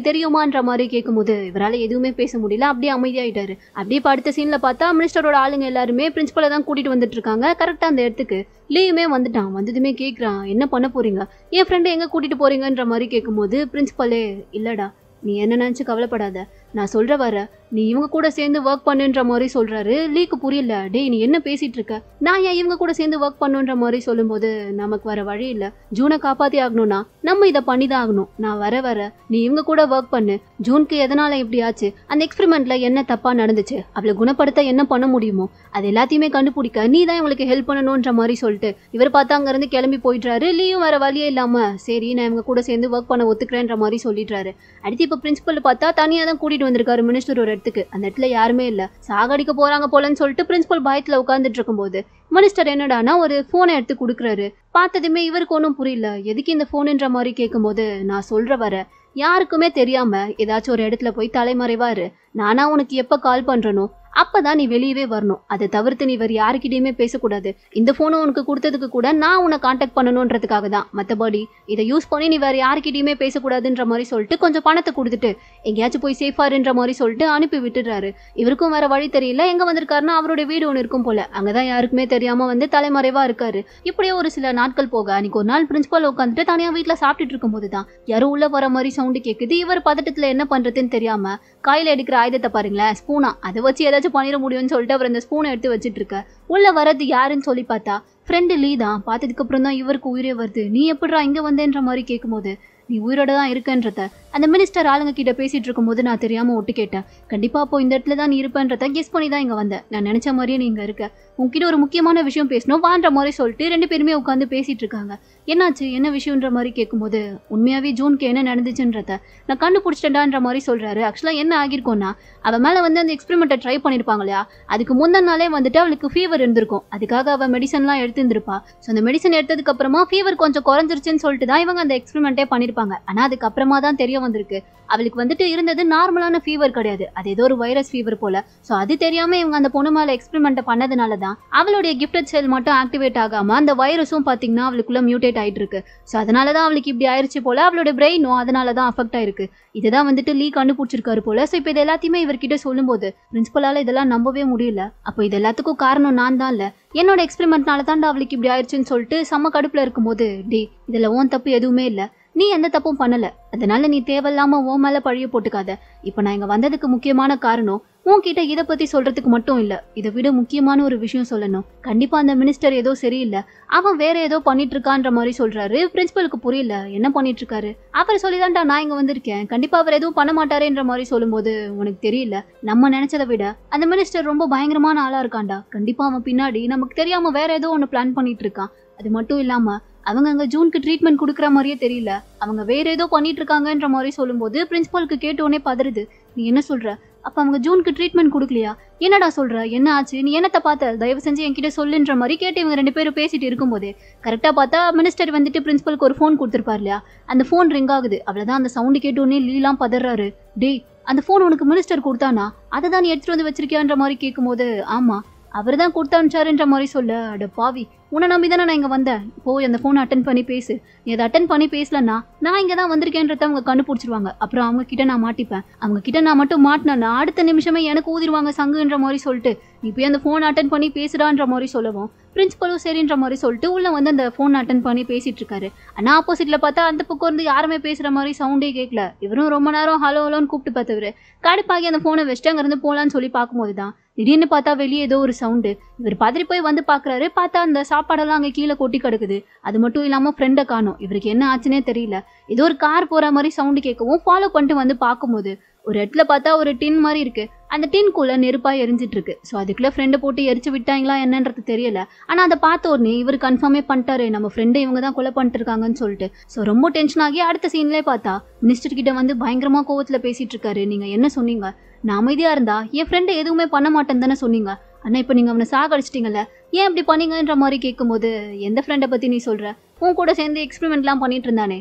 தெரியுமான்ற மாதிரி கேட்கும்போது இவரால் எதுவுமே பேச முடியல, அப்படியே அமைதியாயிட்டாரு. அப்படியே அடுத்த சீனில் பார்த்தா மினிஸ்டரோட ஆளுங்க எல்லாருமே பிரின்சிபலை தான் கூட்டிட்டு வந்துட்டு இருக்காங்க. கரெக்டாக அந்த இடத்துக்கு லீவுமே வந்துட்டான். வந்ததுமே கேட்குறான், என்ன பண்ண போறீங்க, என் ஃப்ரெண்டை எங்கே கூட்டிட்டு போறீங்கன்ற மாதிரி கேட்கும்போது பிரின்சிபலே, இல்லடா நீ என்ன நினச்சி கவலைப்படாத, நான் சொல்ற வர நீ இவங்க கூட சேர்ந்து ஒர்க் பண்ணுன்ற மாதிரி சொல்றாரு. லீக்கு புரியல, டேய் நீ என்ன பேசிட்டு இருக்க, நான் ஏன் இவங்க கூட சேர்ந்து ஒர்க் பண்ணுன்ற மாதிரி சொல்லும்போது நமக்கு வர வழி இல்ல, ஜூனை காப்பாத்தி ஆகணும்னா நம்ம இதை பண்ணிதான் ஆகணும், நான் வர நீ இவங்க கூட ஒர்க் பண்ணு, ஜூனுக்கு எதனால இப்படி ஆச்சு, அந்த எக்ஸ்பெரிமெண்ட்ல என்ன தப்பா நடந்துச்சு, அவளை குணப்படுத்த என்ன பண்ண முடியுமோ அது எல்லாத்தையுமே கண்டுபிடிக்க நீ தான் இவங்களுக்கு ஹெல்ப் பண்ணணும்ன்ற மாதிரி சொல்லிட்டு இவர் பார்த்தா அங்க இருந்து கிளம்பி போயிடுறாரு. லீயும் வர வழியே இல்லாம சரி நான் இவங்க கூட சேர்ந்து ஒர்க் பண்ண ஒத்துக்கிறேன்ற மாதிரி சொல்லிடுறாரு. அடுத்து இப்ப பிரின்சிபல் பார்த்தா தனியா தான் கூட்டிட்டு வந்திருக்காரு மினிஸ்டர் ஒரு இடத்துக்கு. அந்த இடத்துல யாருமே இல்ல, சாகடிக்க போறாங்க போலன்னு சொல்லிட்டு பிரின்சிபல் பயத்துல உட்கார்ந்துட்டு இருக்கும்போது மினிஸ்டர் என்னடானா ஒரு போனை எடுத்து கொடுக்குறாரு. பார்த்ததுமே இவருக்கு ஒன்றும் புரியல, எதுக்கு இந்த போனுன்ற மாதிரி கேட்கும்போது நான் சொல்ற வர யாருக்குமே தெரியாம ஏதாச்சும் ஒரு இடத்துல போய் தலைமறைவாரு, நானா உனக்கு எப்ப கால் பண்றனோ அப்பதான் நீ வெளியவே வரணும், அதை தவிர்த்து நீ வேறு யாருக்கிட்டையுமே பேசக்கூடாது, இந்த போனை உனக்கு கொடுத்ததுக்கு கூட நான் உன்னை கான்டாக்ட் பண்ணணுன்றதுக்காக தான், மற்றபடி இதை யூஸ் பண்ணி நீ வேற யாருக்கிட்டையுமே பேசக்கூடாதுன்ற மாதிரி சொல்லிட்டு கொஞ்சம் பணத்தை கொடுத்துட்டு எங்கேயாச்சும் போய் சேஃபாருன்ற மாதிரி சொல்லிட்டு அனுப்பி விட்டுடுறாரு. இவருக்கும் வேற வழி தெரியல, எங்க வந்திருக்காருன்னா அவருடைய வீடு ஒன்று இருக்கும் போல, அங்கதான் யாருக்குமே தெரியாம வந்து தலைமறைவா இருக்காரு. இப்படியே ஒரு சில நாட்கள் போக அன்னைக்கு ஒரு நாள் பிரின்சிபல் உட்காந்துட்டு தனியா வீட்டுல சாப்பிட்டுட்டு இருக்கும் போதுதான் யாரும் உள்ள வர மாதிரி சவுண்டு கேக்குது. இவர் பதட்டத்துல என்ன பண்றதுன்னு தெரியாம கையில எடுக்கிற ஆயுதத்தை பாருங்களேன், ஸ்பூனா, அதை வச்சு ஏதாச்சும் பண்ணிட முடியும்னு சொல்லிட்டு அவர் அந்த ஸ்பூனை எடுத்து வச்சிட்டு இருக்க. உள்ள வரது யாருன்னு சொல்லி பார்த்தா ஃப்ரெண்டு லீ தான். பார்த்ததுக்கு அப்புறம் தான் இவருக்கு உயிரே வருது. நீ எப்படிடா இங்க வந்தேன்ற மாதிரி கேட்கும்போது நீ உயிரோட தான் இருக்கன்றத அந்த மினிஸ்டர் ஆளுங்க கிட்ட பேசிட்டு இருக்கும்போது நான் தெரியாம ஒட்டு கேட்டேன். கண்டிப்பா அப்போ இந்த இடத்துல தான் நீ இருப்பேன்றத கெஸ் பண்ணி தான் இங்க வந்தேன். நான் நினைச்ச மாதிரியே நீ இங்க இருக்க. உன்கிட்ட ஒரு முக்கியமான விஷயம் பேசணும் வான்ற மாதிரி சொல்லிட்டு ரெண்டு பேருமே உட்காந்து பேசிட்டு இருக்காங்க. என்னாச்சு என்ன விஷயம்ன்ற மாதிரி கேட்கும்போது உண்மையாவே ஜூனுக்கு என்ன நடந்துச்சுன்றத நான் கண்டுபிடிச்சிட்டேன்டான்ற மாதிரி சொல்றாரு. ஆக்சுவலா என்ன ஆகிருக்கும்னா அவ மேல வந்து அந்த எக்ஸ்பெரிமெண்ட்டை ட்ரை பண்ணிருப்பாங்க இல்லையா, அதுக்கு முந்தின நாளே வந்துட்டு அவளுக்கு ஃபீவர் இருந்திருக்கும். அதுக்காக அவ மெடிசன்லாம் எடுத்துருப்பா. ஸோ அந்த மெடிசன் எடுத்ததுக்கு அப்புறமா ஃபீவர் கொஞ்சம் குறைஞ்சிருச்சுன்னு சொல்லிட்டு தான் இவங்க அந்த எக்ஸ்பெரிமெண்ட்டே பண்ணிருப்பாங்க. ஆனா அதுக்கப்புறமா தான் தெரிய வந்திருக்கு அவளுக்கு வந்துட்டு இருந்தது நார்மலான ஃபீவர் கிடையாது, அது ஏதோ ஒரு வைரஸ் ஃபீவர் போல. ஸோ அது தெரியாம இவங்க அந்த பொண்ணு மேல எக்ஸ்பெரிமெண்ட் பண்ணதுனால தான் அவளுடைய கிஃப்டட் செல் மட்டும் ஆக்டிவேட் ஆகாம அந்த வைரஸும் பாத்தீங்கன்னா அவளுக்குள்ள மியூட்டேட் ஆயிட்டு இருக்கு. ஸோ அதனாலதான் அவளுக்கு இப்படி ஆயிடுச்சு போல, அவளோட பிரெயினும் அதனாலதான் அஃபெக்ட் ஆயிருக்கு. இதுதான் வந்துட்டு லீ கண்டுபிடிச்சிருக்காரு போல. ஸோ இப்போ இது எல்லாத்தையுமே இவர்கிட்ட சொல்லும்போது பிரின்சிபலால இதெல்லாம் நம்பவே முடியல. அப்போ இது எல்லாத்துக்கும் காரணம் நான் தான் இல்ல, என்னோட எக்ஸ்பெரிமெண்ட்னால தான்டா அவளுக்கு இப்படி ஆயிடுச்சுன்னு சொல்லிட்டு செம்ம கடுப்புல இருக்கும்போது டே இதுல உன் தப்பு எதுவுமே இல்ல, நீ எந்த தப்பும் பண்ணல, அதனால நீ தேவையில்லாம உன் மேல பழிய போட்டுக்காத. இப்ப நான் இங்க வந்ததுக்கு முக்கியமான காரணம் உன்கிட்ட இதை பத்தி சொல்றதுக்கு மட்டும் இல்ல, இதை விட முக்கியமான ஒரு விஷயம் சொல்லணும். கண்டிப்பா அந்த மினிஸ்டர் ஏதோ சரியில்லை, அவன் வேற ஏதோ பண்ணிட்டு இருக்கான்ற மாதிரி சொல்றாரு. பிரின்சிபலுக்கு புரியல என்ன பண்ணிட்டு இருக்காரு, அவர் சொல்லிதான்டா நான் இங்க வந்திருக்கேன், கண்டிப்பா அவர் எதுவும் பண்ண மாட்டாரேன்ற மாதிரி சொல்லும்போது உனக்கு தெரியல, நம்ம நினைச்சதை விட அந்த மினிஸ்டர் ரொம்ப பயங்கரமான ஆளா இருக்கான்டா, கண்டிப்பா அவன் பின்னாடி நமக்கு தெரியாம வேற ஏதோ ஒன்னு பிளான் பண்ணிட்டு இருக்கான். அது மட்டும் இல்லாம அவங்க அங்க ஜூனுக்கு ட்ரீட்மெண்ட் கொடுக்குற மாதிரியே தெரியல, அவங்க வேற ஏதோ பண்ணிட்டு இருக்காங்கன்ற மாதிரி சொல்லும்போது பிரின்சிபலுக்கு கேட்டோடனே பதறுது. நீ என்ன சொல்ற, அப்ப அவங்க ஜூனுக்கு ட்ரீட்மெண்ட் கொடுக்கலையா, என்னடா சொல்ற, என்ன ஆச்சு, நீ என்னத்தை பார்த்த, தயவு செஞ்சு என்கிட்ட சொல்லுன்ற மாதிரி கேட்டு இவங்க ரெண்டு பேரும் பேசிட்டு இருக்கும்போதே கரெக்டா பார்த்தா மினிஸ்டர் வந்துட்டு பிரின்சிபலுக்கு ஒரு ஃபோன் கொடுத்துருப்பாரு இல்லையா, அந்த ஃபோன் ரிங் ஆகுது. அவ்வளவுதான் அந்த சவுண்டு கேட்டோடனே லீலாம் பதறாரு. டேய் அந்த ஃபோன் உனக்கு மினிஸ்டர் கொடுத்தானா, அதை தான் நீ எடுத்துட்டு வந்து வச்சிருக்கியான்ற மாதிரி கேட்கும்போது ஆமா அவர் தான் கொடுத்து அனுப்பிச்சாருன்ற மாதிரி சொல்ல, அட பாவி உன்னை நம்பி தானே நான் இங்கே வந்தேன், போய் அந்த ஃபோனை அட்டன் பண்ணி பேசு, நீ அதை அட்டன் பண்ணி பேசலன்னா நான் இங்கே தான் வந்திருக்கேன்றத அவங்க கண்டுபிடிச்சிருவாங்க, அப்புறம் அவங்க கிட்ட நான் மாட்டிப்பேன், அவங்க கிட்ட நான் மட்டும் மாட்டினேன்னா அடுத்த நிமிஷமே எனக்கு ஊதிடுவாங்க சங்குன்ற மாதிரி சொல்லிட்டு நீ போய் அந்த ஃபோனை அட்டன் பண்ணி பேசுடான்ற மாதிரி சொல்லவும் பிரின்சிபலும் சரின்ற மாதிரி சொல்லிட்டு உள்ள வந்து அந்த ஃபோன் அட்டன் பண்ணி பேசிட்டு இருக்காரு. ஆனா ஆப்போசிட்ல பார்த்தா அந்த பக்கம் இருந்து யாருமே பேசுற மாதிரி சவுண்டே கேட்கல. இவரும் ரொம்ப நேரம் ஹலோ ஹலோன்னு கூப்பிட்டு பார்த்தவரு கடுப்பாகி அந்த ஃபோனை வச்சுட்டு அங்க இருந்து போலான்னு சொல்லி பார்க்கும்போதுதான் திடீர்னு பார்த்தா வெளியே ஏதோ ஒரு சவுண்டு. இவர் பதறி போய் வந்து பாக்குறாரு. பார்த்தா அந்த சாப்பாடெல்லாம் அங்க கீழே கொட்டி கிடக்குது. அது மட்டும் இல்லாம ஃப்ரெண்டை காணோம். இவருக்கு என்ன ஆச்சுன்னே தெரியல. ஏதோ ஒரு கார் போற மாதிரி சவுண்டு கேட்கவும் ஃபாலோ பண்ணிட்டு வந்து பார்க்கும்போது ஒரு இடத்துல பார்த்தா ஒரு டின் மாதிரி இருக்கு. அந்த டின்குள்ள நெருப்பா எரிஞ்சிட்டு இருக்கு. ஸோ அதுக்குள்ள ஃப்ரெண்டை போட்டு எரிச்சு விட்டாங்களா என்னன்றது தெரியல. ஆனா அதை பார்த்த உடனே இவர் கன்ஃபார்மே பண்ணிட்டாரு, நம்ம ஃப்ரெண்டை இவங்க தான் கொலை பண்ணிட்டு இருக்காங்கன்னு சொல்லிட்டு. ஸோ ரொம்ப டென்ஷன் ஆகி அடுத்த சீன்லேயே பார்த்தா மினிஸ்டர் கிட்ட வந்து பயங்கரமா கோவத்துல பேசிட்டு இருக்காரு. நீங்க என்ன சொன்னீங்க, நான் அமைதியா இருந்தா என் ஃப்ரெண்டை எதுவுமே பண்ண மாட்டேன்னு தானே சொன்னீங்க, ஆனா இப்ப நீங்க அவனை சாகடிச்சிட்டீங்கல்ல, ஏன் இப்படி பண்ணீங்கன்ற மாதிரி கேட்கும்போது எந்த ஃப்ரெண்டை பத்தி நீ சொல்ற, உன் கூட சேர்ந்து எக்ஸ்பெரிமெண்ட்லாம் பண்ணிட்டு இருந்தானே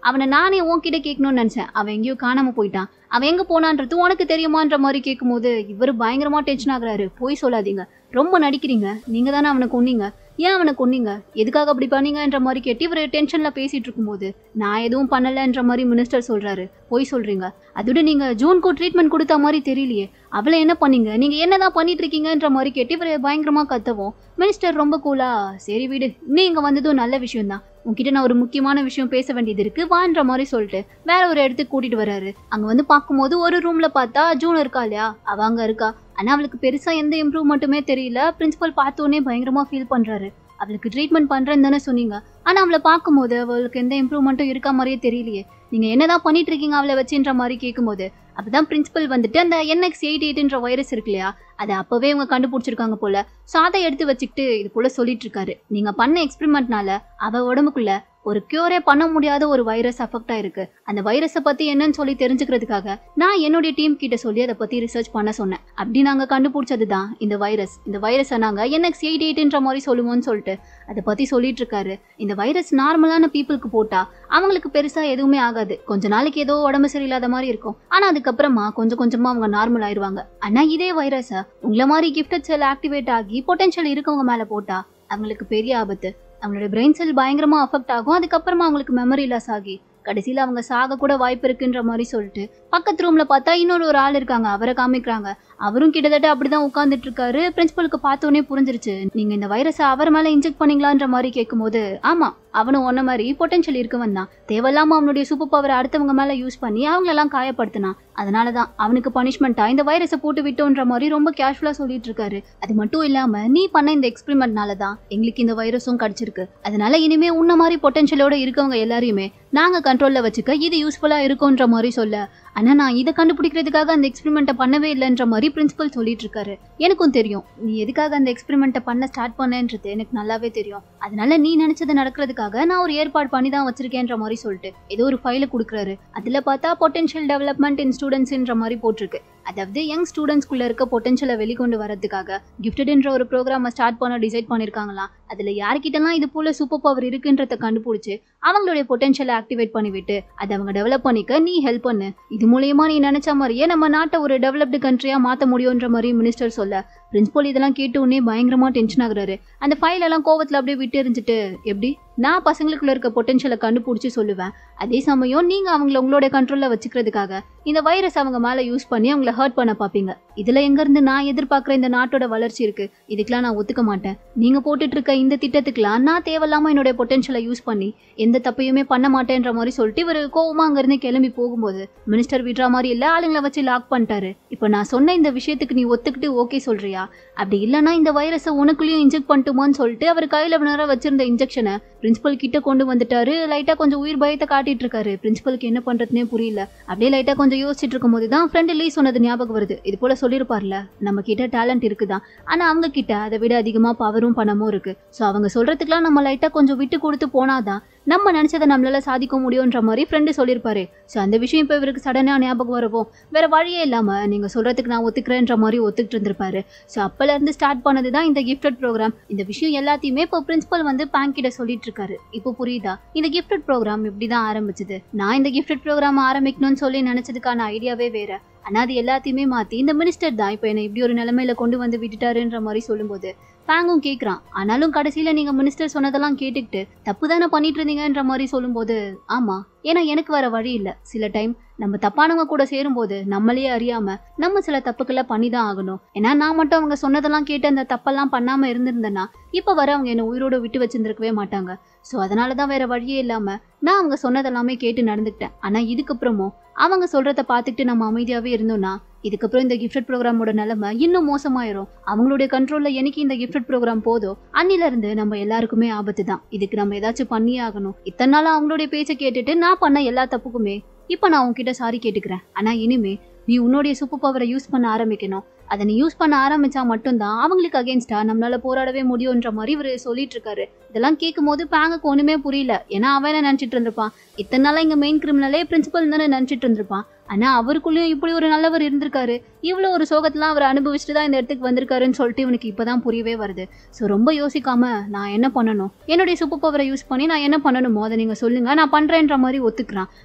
அவனை நானே உன்கிட்ட கேட்கணும்னு நினைச்சேன். அவன் எங்கேயோ காணாம போயிட்டான். அவன் எங்க போனான்றது உனக்கு தெரியுமான்ற மாதிரி கேட்கும்போது இவரு பயங்கரமா டென்ஷன் ஆகுறாரு. போய் சொல்லாதீங்க, ரொம்ப நடிக்கிறீங்க, நீங்க தானே அவனை கொன்னீங்க, ஏன் அவனை கொன்னீங்க, எதுக்காக அப்படி பண்ணீங்கன்ற மாதிரி கேட்டு இவரு டென்ஷன்ல பேசிட்டு இருக்கும்போது நான் எதுவும் பண்ணலன்ற மாதிரி மினிஸ்டர் சொல்றாரு. போய் சொல்றீங்க, அதோட நீங்க ஜூனுக்கு ட்ரீட்மெண்ட் கொடுத்த மாதிரி தெரியலையே, அவளை என்ன பண்ணீங்க, நீங்க என்னதான் பண்ணிட்டு இருக்கீங்கன்ற மாதிரி கேட்டு இவரு பயங்கரமா கத்தவும் மினிஸ்டர் ரொம்ப கூலா சரி வீடு, இன்னும் இங்க வந்ததும் நல்ல விஷயம் தான், உன்கிட்ட நான் ஒரு முக்கியமான விஷயம் பேச வேண்டியது இருக்கு வான்ற மாதிரி சொல்லிட்டு வேற ஒரு இடத்துக்கு கூட்டிட்டு வர்றாரு. அங்க வந்து பார்க்கும்போது ஒரு ரூம்ல பார்த்தா ஜூன் இருக்கா இல்லையா, அவ அங்க இருக்கா. ஆனா அவளுக்கு பெருசா எந்த இம்ப்ரூவ்மெண்ட்டுமே தெரியல. பிரின்சிபல் பார்த்தோன்னே பயங்கரமா ஃபீல் பண்றாரு. அவளுக்கு ட்ரீட்மெண்ட் பண்றேன்னு தானே சொன்னீங்க, ஆனா அவளை பார்க்கும்போது அவளுக்கு எந்த இம்ப்ரூவ்மெண்ட்டும் இருக்கா மாதிரியே தெரியலையே, நீங்க என்னதான் பண்ணிட்டு இருக்கீங்க அவளை வச்சுன்ற மாதிரி கேட்கும்போது அப்பதான் பிரின்சிபல் வந்துட்டு அந்த NX-88ன்ற வைரஸ் இருக்கு இல்லையா, அதை அப்பவே இவங்க கண்டுபிடிச்சிருக்காங்க போல. ஸோ அதை எடுத்து வச்சுக்கிட்டு இது போல சொல்லிட்டு இருக்காரு. நீங்க பண்ண எக்ஸ்பெரிமெண்ட்னால அவ உடம்புக்குள்ள ஒரு கியூரே பண்ண முடியாத ஒரு வைரஸ் அஃபெக்ட் ஆயிருக்கு. அந்த வைரஸை பத்தி என்னன்னு சொல்லி தெரிஞ்சுக்கிறதுக்காக நான் என்னுடைய டீம் கிட்ட சொல்லி அதை பத்தி ரிசர்ச் பண்ண சொன்னேன். அப்படி நாங்க கண்டுபிடிச்சதுதான் இந்த வைரஸ். இந்த வைரஸை நாங்க NX-88ன்ற மாதிரி சொல்லுவோம்னு சொல்லிட்டு அதை பத்தி சொல்லிட்டு இருக்காரு. இந்த வைரஸ் நார்மலான பீப்புளுக்கு போட்டா அவங்களுக்கு பெருசா எதுவுமே ஆகாது. கொஞ்ச நாளைக்கு ஏதோ உடம்பு சரியில்லாத மாதிரி இருக்கும். ஆனா அதுக்கப்புறமா கொஞ்சம் கொஞ்சமா அவங்க நார்மல் ஆயிடுவாங்க. ஆனா இதே வைரஸை உங்களை மாதிரி கிஃப்டட் செல் ஆக்டிவேட் ஆகி பொட்டன்ஷியல் இருக்கவங்க மேல போட்டா அவங்களுக்கு பெரிய ஆபத்து. அவங்களோட பிரெயின் செல் பயங்கரமா அஃபெக்ட் ஆகும். அதுக்கப்புறமா அவங்களுக்கு மெமரி லாஸ் ஆகி கடைசியில அவங்க சாக கூட வாய்ப்பு இருக்குன்ற மாதிரி சொல்லிட்டு பக்கத்து ரூம்ல பார்த்தா இன்னொரு ஆள் இருக்காங்க. அவரை காமிக்கிறாங்க. அவரும் கிட்டத்தட்ட அப்படிதான் உட்கார்ந்துட்டு இருக்காரு. பிரின்சிபலுக்கு பார்த்தோன்னே புரிஞ்சிருச்சு, நீங்க இந்த வைரஸை அவர் மேல இன்ஜெக்ட் பண்ணீங்களான்ற மாதிரி கேட்கும்போது ஆமா, அவனும் ஒன்ன மாதிரி பொட்டன்ஷியல் இருக்கவன் தான். தேவையில்லாம அவனுடைய சூப்பர் பவரை அடுத்தவங்க மேல யூஸ் பண்ணி அவங்களெல்லாம் காயப்படுத்தினான். அதனாலதான் அவனுக்கு பனிஷ்மெண்டா இந்த வைரஸை போட்டு விட்டோன்ற மாதிரி ரொம்ப கேஷுவலா சொல்லிட்டு இருக்காரு. அது மட்டும் இல்லாம நீ பண்ண இந்த எக்ஸ்பெரிமெண்ட்னாலதான் எங்களுக்கு இந்த வைரஸும் கிடைச்சிருக்கு. அதனால இனிமே உன்ன மாதிரி பொட்டன்ஷியலோட இருக்கவங்க எல்லாரையுமே நாங்க கண்ட்ரோல்ல வச்சுக்க இது யூஸ்ஃபுல்லா இருக்கும்ன்ற மாதிரி சொல்ல, ஆனா நான் இதை கண்டுபிடிக்கிறதுக்காக அந்த எக்ஸ்பெரிமெண்ட்டை பண்ணவே இல்லைன்ற மாதிரி பிரின்சிபல் சொல்லிட்டு இருக்காரு. எனக்கும் தெரியும் நீ எதுக்காக அந்த எக்ஸ்பெரிமெண்ட்டை பண்ண ஸ்டார்ட் பண்ணன்றது எனக்கு நல்லாவே தெரியும். அதனால நீ நினைச்சது நடக்கிறதுக்காக நான் ஒரு ஏற்பாடு பண்ணி தான் வச்சிருக்கேன்ற மாதிரி சொல்லிட்டு ஏதோ ஒரு ஃபைலை கொடுக்குறாரு. அதுல பார்த்தா பொட்டன்ஷியல் டெவலப்மெண்ட் இன் ஸ்டூடெண்ட்ஸ்ன்ற மாதிரி போட்டிருக்கு. அதாவது யங் ஸ்டூடெண்ட்ஸ்குள்ள இருக்க பொட்டன்ஷியலை வெளிக்கொண்டு வரதுக்காக கிஃப்டட்ன்ற ஒரு ப்ரோக்ராமை ஸ்டார்ட் பண்ண டிசைட் பண்ணிருக்காங்களாம். அதுல யாருக்கிட்டலாம் இது போல சூப்பர் பவர் இருக்குன்றத கண்டுபிடிச்சு அவங்களுடைய பொட்டன்ஷியலை ஆக்டிவேட் பண்ணிவிட்டு அதை அவங்க டெவலப் பண்ணிக்க நீ ஹெல்ப் பண்ணு. இது மூலியமா நீ நினைச்ச மாதிரியே நம்ம நாட்டை ஒரு டெவலப்டு கண்ட்ரியா மாத்த முடியும்ன்ற மாதிரி மினிஸ்டர் சொல்ல, பிரின்சிபல் இதெல்லாம் கேட்டு உடனே பயங்கரமா டென்ஷன் ஆகுறாரு. அந்த ஃபைல் எல்லாம் கோவத்துல அப்படியே விட்டு எரிஞ்சிட்டு, எப்படி நான் பசங்களுக்குள்ள இருக்க பொட்டன்ஷியலை கண்டுபிடிச்சு சொல்லுவேன், அதே சமயம் நீங்க அவங்கள உங்களோட கண்ட்ரோல்ல வச்சுக்கிறதுக்காக இந்த வைரஸ் அவங்க மேல யூஸ் பண்ணி அவங்கள ஹர்ட் பண்ண பாப்பீங்க. இதுல எங்க இருந்து நான் எதிர்பார்க்கிற இந்த நாட்டோட வளர்ச்சி இருக்கு, இதுக்கெல்லாம் நான் ஒத்துக்க மாட்டேன். நீங்க போட்டுட்டு இருக்க இந்த திட்டத்துக்குலாம் நான் தேவையில்லாம என்னோட பொட்டன்ஷியலை யூஸ் பண்ணி எந்த தப்பையுமே பண்ண மாட்டேன்ற மாதிரி சொல்லிட்டு இவர் கோவமா அங்க இருந்து கிளம்பி போகும்போது மினிஸ்டர் விடுற மாதிரி இல்ல, ஆளுங்களை வச்சு லாக் பண்ணிட்டாரு. இப்ப நான் சொன்ன இந்த விஷயத்துக்கு நீ ஒத்துக்கிட்டு ஓகே சொல்றியா, அப்படி இல்லைன்னா இந்த வைரஸை உனக்குள்ளேயும் இன்ஜெக்ட் பண்ணிட்டுமான்னு சொல்லிட்டு அவர் கையில நேரம் வச்சிருந்த இன்ஜெக்ஷனை பிரின்சிபல் கிட்ட கொண்டு வந்துட்டாரு. லைட்டா கொஞ்சம் உயிர் பயத்தை காட்டிட்டு இருக்காரு. பிரின்சிபலுக்கு என்ன பண்றதுனே புரியல. அப்படியே லைட்டா கொஞ்சம் யோசிச்சுட்டு இருக்கும் போது தான் ஃப்ரெண்ட் லீ சொன்னது ஞாபகம் வருது. இது போல சொல்லிருப்பார்ல, நம்ம கிட்ட டேலண்ட் இருக்குதான், ஆனா அவங்க கிட்ட அதை விட அதிகமா பவரும் பணமும் இருக்கு. சோ அவங்க சொல்றதுக்குலாம் நம்ம லைட்டா கொஞ்சம் விட்டு கொடுத்து போனாதான் நம்ம நினைச்சதை நம்மளால சாதிக்க முடியும்ன்ற மாதிரி ஃப்ரெண்டு சொல்லியிருப்பாரு. ஸோ அந்த விஷயம் இப்போ இவருக்கு சடனாக ஞாபகம் வரவும் வேற வழியே இல்லாம நீங்க சொல்றதுக்கு நான் ஒத்துக்கிறேன்ற மாதிரி ஒத்துக்கிட்டு இருந்திருப்பாரு. ஸோ அப்பல இருந்து ஸ்டார்ட் பண்ணதுதான் இந்த கிஃப்டட் ப்ரோக்ராம். இந்த விஷயம் எல்லாத்தையுமே இப்போ பிரின்சிபல் வந்து பேங்கிட்ட சொல்லிட்டு இருக்காரு. இப்போ புரியுதா இந்த கிஃப்டட் ப்ரோக்ராம் இப்படிதான் ஆரம்பிச்சது. நான் இந்த கிஃப்டட் ப்ரோக்ராம் ஆரம்பிக்கணும்னு சொல்லி நினைச்சதுக்கான ஐடியாவே வேற. ஆனா அது எல்லாத்தையுமே மாத்தி இந்த மினிஸ்டர் தான் இப்போ என்ன இப்படி ஒரு நிலைமையில கொண்டு வந்து விட்டுட்டாருன்ற மாதிரி சொல்லும்போது பேங்கும் கேட்குறான். ஆனாலும் கடைசியில நீங்க மினிஸ்டர் சொன்னதெல்லாம் கேட்டுக்கிட்டு தப்பு தானே பண்ணிட்டு இருந்தீங்கன்ற மாதிரி சொல்லும்போது ஆமா, ஏன்னா எனக்கு வேற வழி இல்லை. சில டைம் நம்ம தப்பானவங்க கூட சேரும்போது நம்மளே அறியாம நம்ம சில தப்புக்களை பண்ணிதான் ஆகணும். ஏன்னா நான் மட்டும் அவங்க சொன்னதெல்லாம் கேட்டு அந்த தப்பெல்லாம் பண்ணாம இருந்திருந்தேன்னா இப்ப வர அவங்க என்ன உயிரோட விட்டு வச்சிருந்திருக்கவே மாட்டாங்க. ஸோ அதனாலதான் வேற வழியே இல்லாம நான் அவங்க சொன்னதெல்லாமே கேட்டு நடந்துக்கிட்டேன். ஆனா இதுக்கப்புறமும் அவங்க சொல்றத பார்த்துக்கிட்டு நம்ம அமைதியாவே இருந்தோம்னா இதுக்கப்புறம் இந்த கிஃப்டட் ப்ரோக்ராமோட நிலைமை இன்னும் மோசமாயிரும். அவங்களுடைய கண்ட்ரோல்ல எனக்கு இந்த கிஃப்டட் ப்ரோக்ராம் போதும், அன்னில இருந்து நம்ம எல்லாருக்குமே ஆபத்து தான். இதுக்கு நம்ம ஏதாச்சும் பண்ணியே ஆகணும். இத்தனை நாளா அவங்களுடைய பேச்சை கேட்டுட்டு நான் பண்ண எல்லா தப்புக்குமே இப்ப நான் உன்கிட்ட சாரி கேட்டுக்கிறேன். ஆனா இனிமே நீ உன்னுடைய சூப்பர் பவரை யூஸ் பண்ண ஆரம்பிக்கணும். அதை நீ யூஸ் பண்ண ஆரம்பிச்சா மட்டும்தான் அவங்களுக்கு அகேன்ஸ்டா நம்மளால போராடவே முடியும்ன்ற மாதிரி இவரு சொல்லிட்டு இருக்காரு. இதெல்லாம் கேட்கும் போது பேங்குக்கு ஒண்ணுமே புரியல. ஏன்னா அவன் என்ன நினைச்சிட்டு இருந்திருப்பான், இத்தனை நாளா இங்க மெயின் கிரிமினலே பிரின்சிபல் தானே நினைச்சிட்டு இருந்திருப்பான். ஆனா அவருக்குள்ளயும் இப்படி ஒரு நல்லவர் இருந்திருக்காரு, இவ்வளவு ஒரு சோகத்தெல்லாம் அவர் அனுபவிச்சுட்டு தான் இந்த இடத்துக்கு வந்திருக்காருன்னு சொல்லிட்டு இவனுக்கு இப்பதான் புரியவே வருது. ஸோ ரொம்ப யோசிக்காம நான் என்ன பண்ணணும், என்னுடைய சூப்பர் பவரை யூஸ் பண்ணி நான் என்ன பண்ணணுமோ அதை நீங்க சொல்லுங்க, நான் பண்றேன்ற மாதிரி ஒத்துக்கிறான்.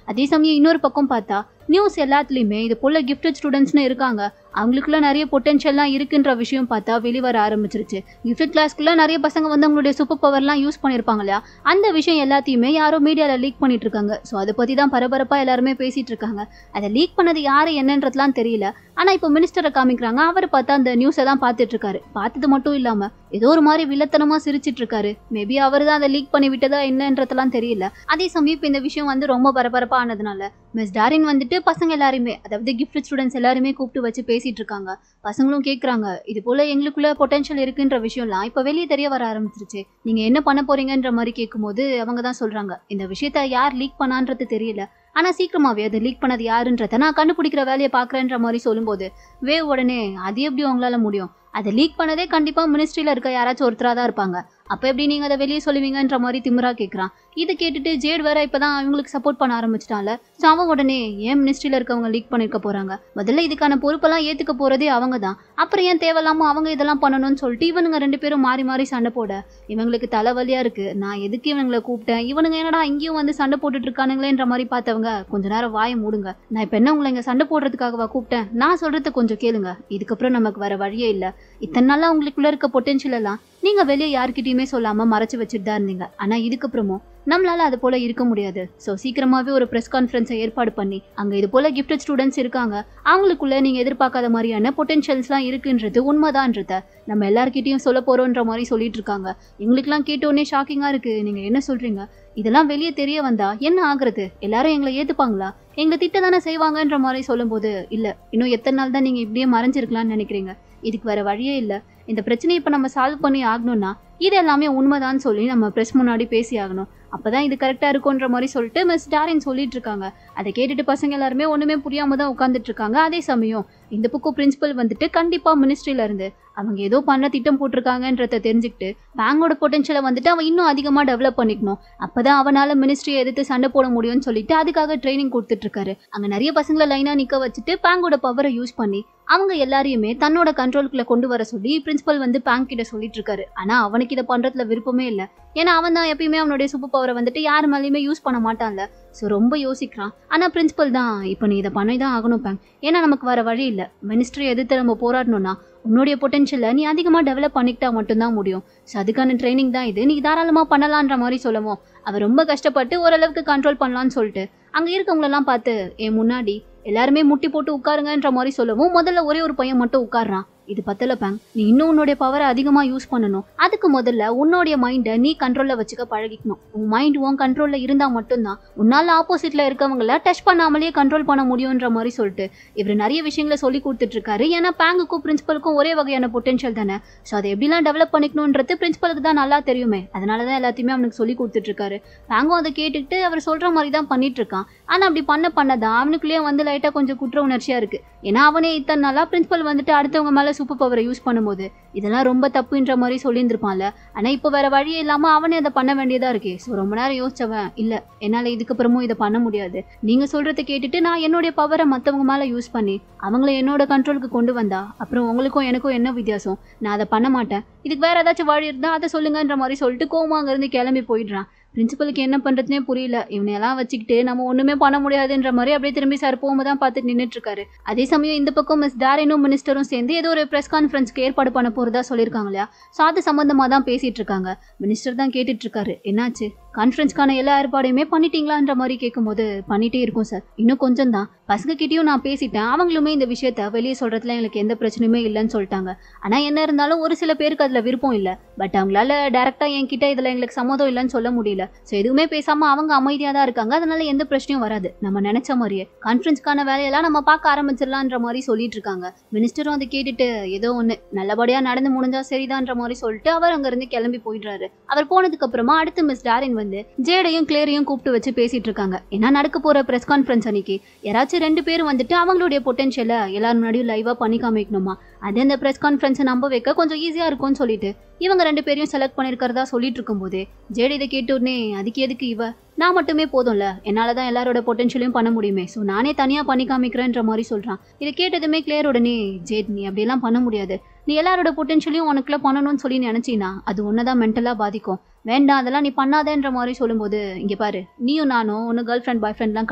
அதே சமயம் இன்னொரு பக்கம் பார்த்தா நியூஸ் எல்லாத்துலயுமே இது போல கிஃப்டட் ஸ்டூடெண்ட்ஸ்னு இருக்காங்க, அவங்களுக்குள்ள நிறைய பொட்டன்ஷியல்லாம் இருக்குன்ற விஷயம் பார்த்தா வெளிவர ஆரம்பிச்சிருச்சு. கிஃப்டட் கிளாஸ்க்குள்ள நிறைய பசங்க வந்து அவங்களுடைய சூப்பர் பவர்லாம் யூஸ் பண்ணிருப்பாங்க இல்லையா, அந்த விஷயம் எல்லாத்தையுமே யாரோ மீடியால லீக் பண்ணிட்டு இருக்காங்க. ஸோ அதை பத்தி தான் பரபரப்பா எல்லாருமே பேசிட்டு இருக்காங்க. அதை லீக் பண்ணது யாரு என்னன்றதுலாம் தெரியல. ஆனா இப்போ மினிஸ்டரை காமிக்கிறாங்க, அவர் பார்த்தா அந்த நியூஸை தான் பார்த்துட்டு இருக்காரு. பார்த்தது மட்டும் இல்லாம ஏதோ ஒரு மாதிரி வில்லத்தனமா சிரிச்சிட்டு இருக்காரு. மேபி அவர் தான் அதை லீக் பண்ணி விட்டதா என்னன்றதெல்லாம் தெரியல. அதே சமயம் இப்போ இந்த விஷயம் வந்து ரொம்ப பரபரப்பா ஆனதுனால மிஸ் டாரின் வந்துட்டு பசங்க எல்லாருமே, அதாவது கிஃப்ட் ஸ்டூடெண்ட்ஸ் எல்லாருமே கூப்பிட்டு வச்சு பேசிட்டு இருக்காங்க. பசங்களும் கேட்கறாங்க, இது போல எங்களுக்குள்ள பொட்டன்ஷியல் இருக்குன்ற விஷயம்லாம் இப்ப வெளியே தெரிய வர ஆரம்பிச்சிருச்சு, நீங்க என்ன பண்ண போறீங்கன்ற மாதிரி கேட்கும்போது அவங்க தான் சொல்றாங்க, இந்த விஷயத்த யார் லீக் பண்ணான்றது தெரியல, ஆனா சீக்கிரமாவே அது லீக் பண்ணது யாருன்றத நான் கண்டுபிடிக்கிற வேலையை பாக்குறேன்ற மாதிரி சொல்லும்போது வேவ் உடனே அது எப்படி அவங்களால முடியும், அதை லீக் பண்ணதே கண்டிப்பா மினிஸ்ட்ரியில இருக்க யாராச்சும் ஒருத்தரா தான் இருப்பாங்க, அப்ப எப்படி நீங்க அதை வெளியே சொல்லுவீங்கன்ற மாதிரி திமிரா கேட்கறான். இதை கேட்டுட்டு ஜேட் வேற இப்பதான் அவங்களுக்கு சப்போர்ட் பண்ண ஆரம்பிச்சிட்டால. ஸோ அவன் உடனே ஏன் மினிஸ்ட்ரியில இருக்கவங்க லீக் பண்ணிருக்க போறாங்க, முதல்ல இதுக்கான பொறுப்பெல்லாம் ஏத்துக்க போறதே அவங்க தான், அப்புறம் ஏன் தேவையில்லாம அவங்க இதெல்லாம் பண்ணணும்னு சொல்லிட்டு இவனுங்க ரெண்டு பேரும் மாறி மாறி சண்டை போட இவங்களுக்கு தலைவலியா இருக்கு. நான் எதுக்கு இவனுங்களை கூப்பிட்டேன், இவனுங்க என்னடா இங்கேயும் வந்து சண்டை போட்டுட்டு இருக்கானுங்களேன்ற மாதிரி பார்த்தவங்க கொஞ்ச நேரம் வாயை மூடுங்க, நான் இப்ப என்ன உங்களை இங்க சண்டை போடுறதுக்காகவா கூப்பிட்டேன், நான் சொல்றத கொஞ்சம் கேளுங்க, இதுக்கப்புறம் நமக்கு வர வழியே இல்ல, இத்தனை நாளா உங்களுக்குள்ள இருக்க பொட்டன்ஷியல் எல்லாம் நீங்க வெளியே யார்கிட்டயுமே சொல்லாம மறைச்சு வச்சுட்டு தான் இருந்தீங்க, ஆனா இதுக்கப்புறமும் நம்மளால அது போல இருக்க முடியாது. ஸோ சீக்கிரமாவே ஒரு ப்ரெஸ் கான்ஃபரன்ஸை ஏற்பாடு பண்ணி அங்க இது போல கிஃப்டட் ஸ்டூடெண்ட்ஸ் இருக்காங்க, அவங்களுக்குள்ள நீங்க எதிர்பார்க்காத மாதிரியான பொட்டன்ஷியல்ஸ்லாம் இருக்குன்றது உண்மைதான்றத நம்ம எல்லார்கிட்டையும் சொல்ல போறோன்ற மாதிரி சொல்லிட்டு இருக்காங்க. எங்களுக்குலாம் கேட்டோடனே ஷாக்கிங்கா இருக்கு, நீங்க என்ன சொல்றீங்க, இதெல்லாம் வெளியே தெரிய வந்தா என்ன ஆகுறது, எல்லாரும் எங்களை ஏத்துப்பாங்களா, எங்களை திட்ட தானே செய்வாங்கன்ற மாதிரி சொல்லும்போது இல்ல, இன்னும் எத்தனை நாள் தான் நீங்க இப்படியே மறைஞ்சிருக்கலாம்னு நினைக்கிறீங்க, இதுக்கு வேற வழியே இல்ல, இந்த பிரச்சனையை இப்ப நம்ம சால்வ் பண்ணி ஆகணும்னா இது எல்லாமே உண்மைதான் சொல்லி நம்ம பிரஸ் முன்னாடி பேசி ஆகணும், அப்பதான் இது கரெக்டா இருக்கும்ன்ற மாதிரி சொல்லிட்டு மிஸ் டாரின் சொல்லிட்டு இருக்காங்க. அதை கேட்டுட்டு பசங்க எல்லாருமே ஒண்ணுமே புரியாம தான் உட்காந்துட்டு இருக்காங்க. அதே சமயம் இந்த பக்கம் பிரின்சிபல் வந்துட்டு கண்டிப்பா மினிஸ்ட்ரியில இருந்து அவங்க ஏதோ பண்ண திட்டம் போட்டிருக்காங்கன்றத தெரிஞ்சுக்கிட்டு பேங்கோட பொட்டன்ஷியலை வந்துட்டு அவன் இன்னும் அதிகமா டெவலப் பண்ணிக்கணும், அப்பதான் அவனால மினிஸ்ட்ரியை எதிர்த்து சண்டை போட முடியும்னு சொல்லிட்டு அதுக்காக ட்ரைனிங் கொடுத்துட்டு இருக்காரு. அங்க நிறைய பசங்களை லைனா நிக்க வச்சுட்டு பேங்கோட பவரை யூஸ் பண்ணி அவங்க எல்லாரையுமே தன்னோட கண்ட்ரோலுக்குள்ள கொண்டு வர சொல்லி பிரின்சிபல் வந்து பேங்க் கிட்ட சொல்லிட்டு இருக்காரு. ஆனா அவனுக்கு இதை பண்றதுல விருப்பமே இல்லை, ஏன்னா அவன் தான் எப்பயுமே அவனுடைய சூப்பர் பவரை வந்துட்டு யார் மேலேயுமே யூஸ் பண்ண மாட்டான்ல. ஸோ ரொம்ப யோசிக்கிறான். ஆனா பிரின்சிபல் தான் இப்போ நீ இதை பண்ணி தான் ஆகணும் பேங்க், ஏன்னா நமக்கு வர வழி இல்லை, மினிஸ்ட்ரி எதிர்த்து நம்ம போராடணும்னா உன்னுடைய பொட்டன்ஷியலை நீ அதிகமாக டெவலப் பண்ணிக்கிட்டா மட்டும்தான் முடியும், ஸோ அதுக்கான ட்ரைனிங் தான் இது, நீ தாராளமாக பண்ணலான்ற மாதிரி சொல்லவும் அவர் ரொம்ப கஷ்டப்பட்டு ஓரளவுக்கு கண்ட்ரோல் பண்ணலான்னு சொல்லிட்டு அங்கே இருக்கவங்களெல்லாம் பார்த்து என் முன்னாடி எல்லாருமே முட்டி போட்டு உட்காருங்கன்ற மாதிரி சொல்லவும் முதல்ல ஒரே ஒரு பையன் மட்டும் உட்கார்றான். இது பத்தல பேங்க், நீ இன்னும் உன்னுடைய பவரை அதிகமா யூஸ் பண்ணணும், அதுக்கு முதல்ல உன்னுடைய மைண்டை நீ கண்ட்ரோல்ல வச்சுக்க பழகிக்கணும், உன் மைண்ட் உன் கண்ட்ரோல்ல இருந்தா மட்டும்தான் உன்னால ஆப்போசிட்ல இருக்கவங்கள டச் பண்ணாமலேயே கண்ட்ரோல் பண்ண முடியும்ன்ற மாதிரி சொல்லிட்டு இவர் நிறைய விஷயங்களை சொல்லி கொடுத்துட்டு இருக்காரு. ஏன்னா பேங்குக்கும் பிரின்சிபலுக்கும் ஒரே வகையான பொட்டன்ஷியல் தானே, ஸோ அதை எப்படிலாம் டெவலப் பண்ணிக்கணும்ன்றது பிரின்சிபலுக்கு தான் நல்லா தெரியுமே, அதனாலதான் எல்லாத்தையுமே அவனுக்கு சொல்லி கொடுத்துட்டு இருக்காரு. பேங்கும் அதை கேட்டுக்கிட்டு அவர் சொல்ற மாதிரி தான் பண்ணிட்டு இருக்கான். ஆனா அப்படி பண்ணதான் அவனுக்குள்ளேயே வந்து லைட்டா கொஞ்சம் குற்ற உணர்ச்சியா இருக்கு, ஏன்னா அவனே இத்தனை நாளா பிரின்சிபல் வந்துட்டு அடுத்தவங்க மேல சூப்பர் பவரை யூஸ் பண்ணும்போது இதெல்லாம் ரொம்ப தப்புன்ற மாதிரி சொல்லியிருந்திருப்பான்ல. ஆனா இப்போ வேற வழியே இல்லாம அவனே அதை பண்ண வேண்டியதா இருக்கே. ஸோ ரொம்ப நேரம் யோசிச்சவன் இல்ல, என்னால இதுக்கப்புறமும் இதை பண்ண முடியாது, நீங்க சொல்றதை கேட்டுட்டு நான் என்னுடைய பவரை மத்தவங்க மேல யூஸ் பண்ணி அவங்கள என்னோட கண்ட்ரோலுக்கு கொண்டு வந்தா அப்புறம் உங்களுக்கும் எனக்கும் என்ன வித்தியாசம், நான் அதை பண்ண மாட்டேன், இதுக்கு வேற ஏதாச்சும் வழி இருந்தா அதை சொல்லுங்கன்ற மாதிரி சொல்லிட்டு கோவமா அங்க இருந்து கிளம்பி போயிடுறான். பிரின்சிபலுக்கு என்ன பண்றதுனே புரியல, இவனையெல்லாம் வச்சுக்கிட்டு நம்ம ஒண்ணுமே பண்ண முடியாதுன்ற மாதிரி அப்படியே திரும்பி சார் போகும்போதான் பார்த்துட்டு நின்றுட்டு இருக்காரு. அதே சமயம் இந்த பக்கம் மிஸ் டாரினும் மினிஸ்டரும் சேர்ந்து ஏதோ ஒரு பிரஸ் கான்ஃபரன்ஸ்க்கு ஏற்பாடு பண்ண போறதா சொல்லியிருக்காங்க இல்லையா, ஸோ அது சம்பந்தமா தான் பேசிட்டு இருக்காங்க. மினிஸ்டர் தான் கேட்டுட்டு இருக்காரு, என்னாச்சு கான்ஃபரன்ஸ்க்கான எல்லா ஏற்பாடையுமே பண்ணிட்டீங்களான்ற மாதிரி கேட்கும்போது பண்ணிட்டே இருக்கும் சார், இன்னும் கொஞ்சம் தான், பசங்க கிட்டயும் நான் பேசிட்டேன், அவங்களுமே இந்த விஷயத்த வெளியே சொல்றதுல எங்களுக்கு எந்த பிரச்சனையுமே இல்லைன்னு சொல்லிட்டாங்க, ஆனா என்ன இருந்தாலும் ஒரு சில பேருக்கு அதுல விருப்பம் இல்லை, பட் அவங்களால டைரக்டா என்கிட்ட இதுல எங்களுக்கு சம்மதம் இல்லைன்னு சொல்ல முடியல, ஸோ எதுவுமே பேசாம அவங்க அமைதியா தான் இருக்காங்க, அதனால எந்த பிரச்சனையும் வராது, நம்ம நினைச்ச மாதிரியே கான்ஃபரன்ஸ்க்கான வேலையெல்லாம் நம்ம பார்க்க ஆரம்பிச்சிடலான்ற மாதிரி சொல்லிட்டு இருக்காங்க. மினிஸ்டரும் அதை கேட்டுட்டு ஏதோ ஒண்ணு நல்லபடியா நடந்து முடிஞ்சா சரிதான்ற மாதிரி சொல்லிட்டு அவர் அங்க இருந்து கிளம்பி போயிடுறாரு. அவர் போனதுக்கு அப்புறமா அடுத்து மிஸ் டாரின் வந்து ஜேடையும் கிளேரையும் கூப்பிட்டு வச்சு பேசிட்டு இருக்காங்க. ஏன்னா நடக்க போற பிரஸ் கான்ஃபரன்ஸ் அன்னைக்கு யாராச்சும் 2 பேரும் வந்துட்டு அவங்களுடைய பொட்டன்ஷியலை எல்லாரும் முன்னாடியும் லைவா பண்ணி காமிக்கணுமா. அது இந்த பிரஸ் கான்ஃபரன்ஸை நம்ப வைக்க கொஞ்சம் ஈஸியா இருக்கும்னு சொல்லிட்டு இவங்க 2 பேரையும் செலக்ட் பண்ணிருக்கிறதா சொல்லிட்டு இருக்கும்போது ஜேடி இதை கேட்ட உடனே அதுக்கு எதுக்கு இவ, நான் மட்டுமே போதும்ல, என்னாலதான் எல்லாரோட பொட்டன்ஷியலையும் பண்ண முடியுமே, ஸோ நானே தனியா பண்ணி காமிக்கிறேன்ற மாதிரி சொல்றான். இதை கேட்டதுமே கிளியர் உடனே ஜேட் நீ அப்படியெல்லாம் பண்ண முடியாது, நீ எல்லாரோட பொட்டன்ஷியலையும் உனக்குள்ள பண்ணணும்னு சொல்லி நினைச்சினா அது ஒன்னதான் மென்டலா பாதிக்கும், வேண்டாம் அதெல்லாம் நீ பண்ணாதேன்ற மாதிரி சொல்லும்போது இங்க பாரு நீயும் நானும் ஒன்னு கேர்ள் ஃப்ரெண்ட் பாய் ஃப்ரெண்ட்லாம்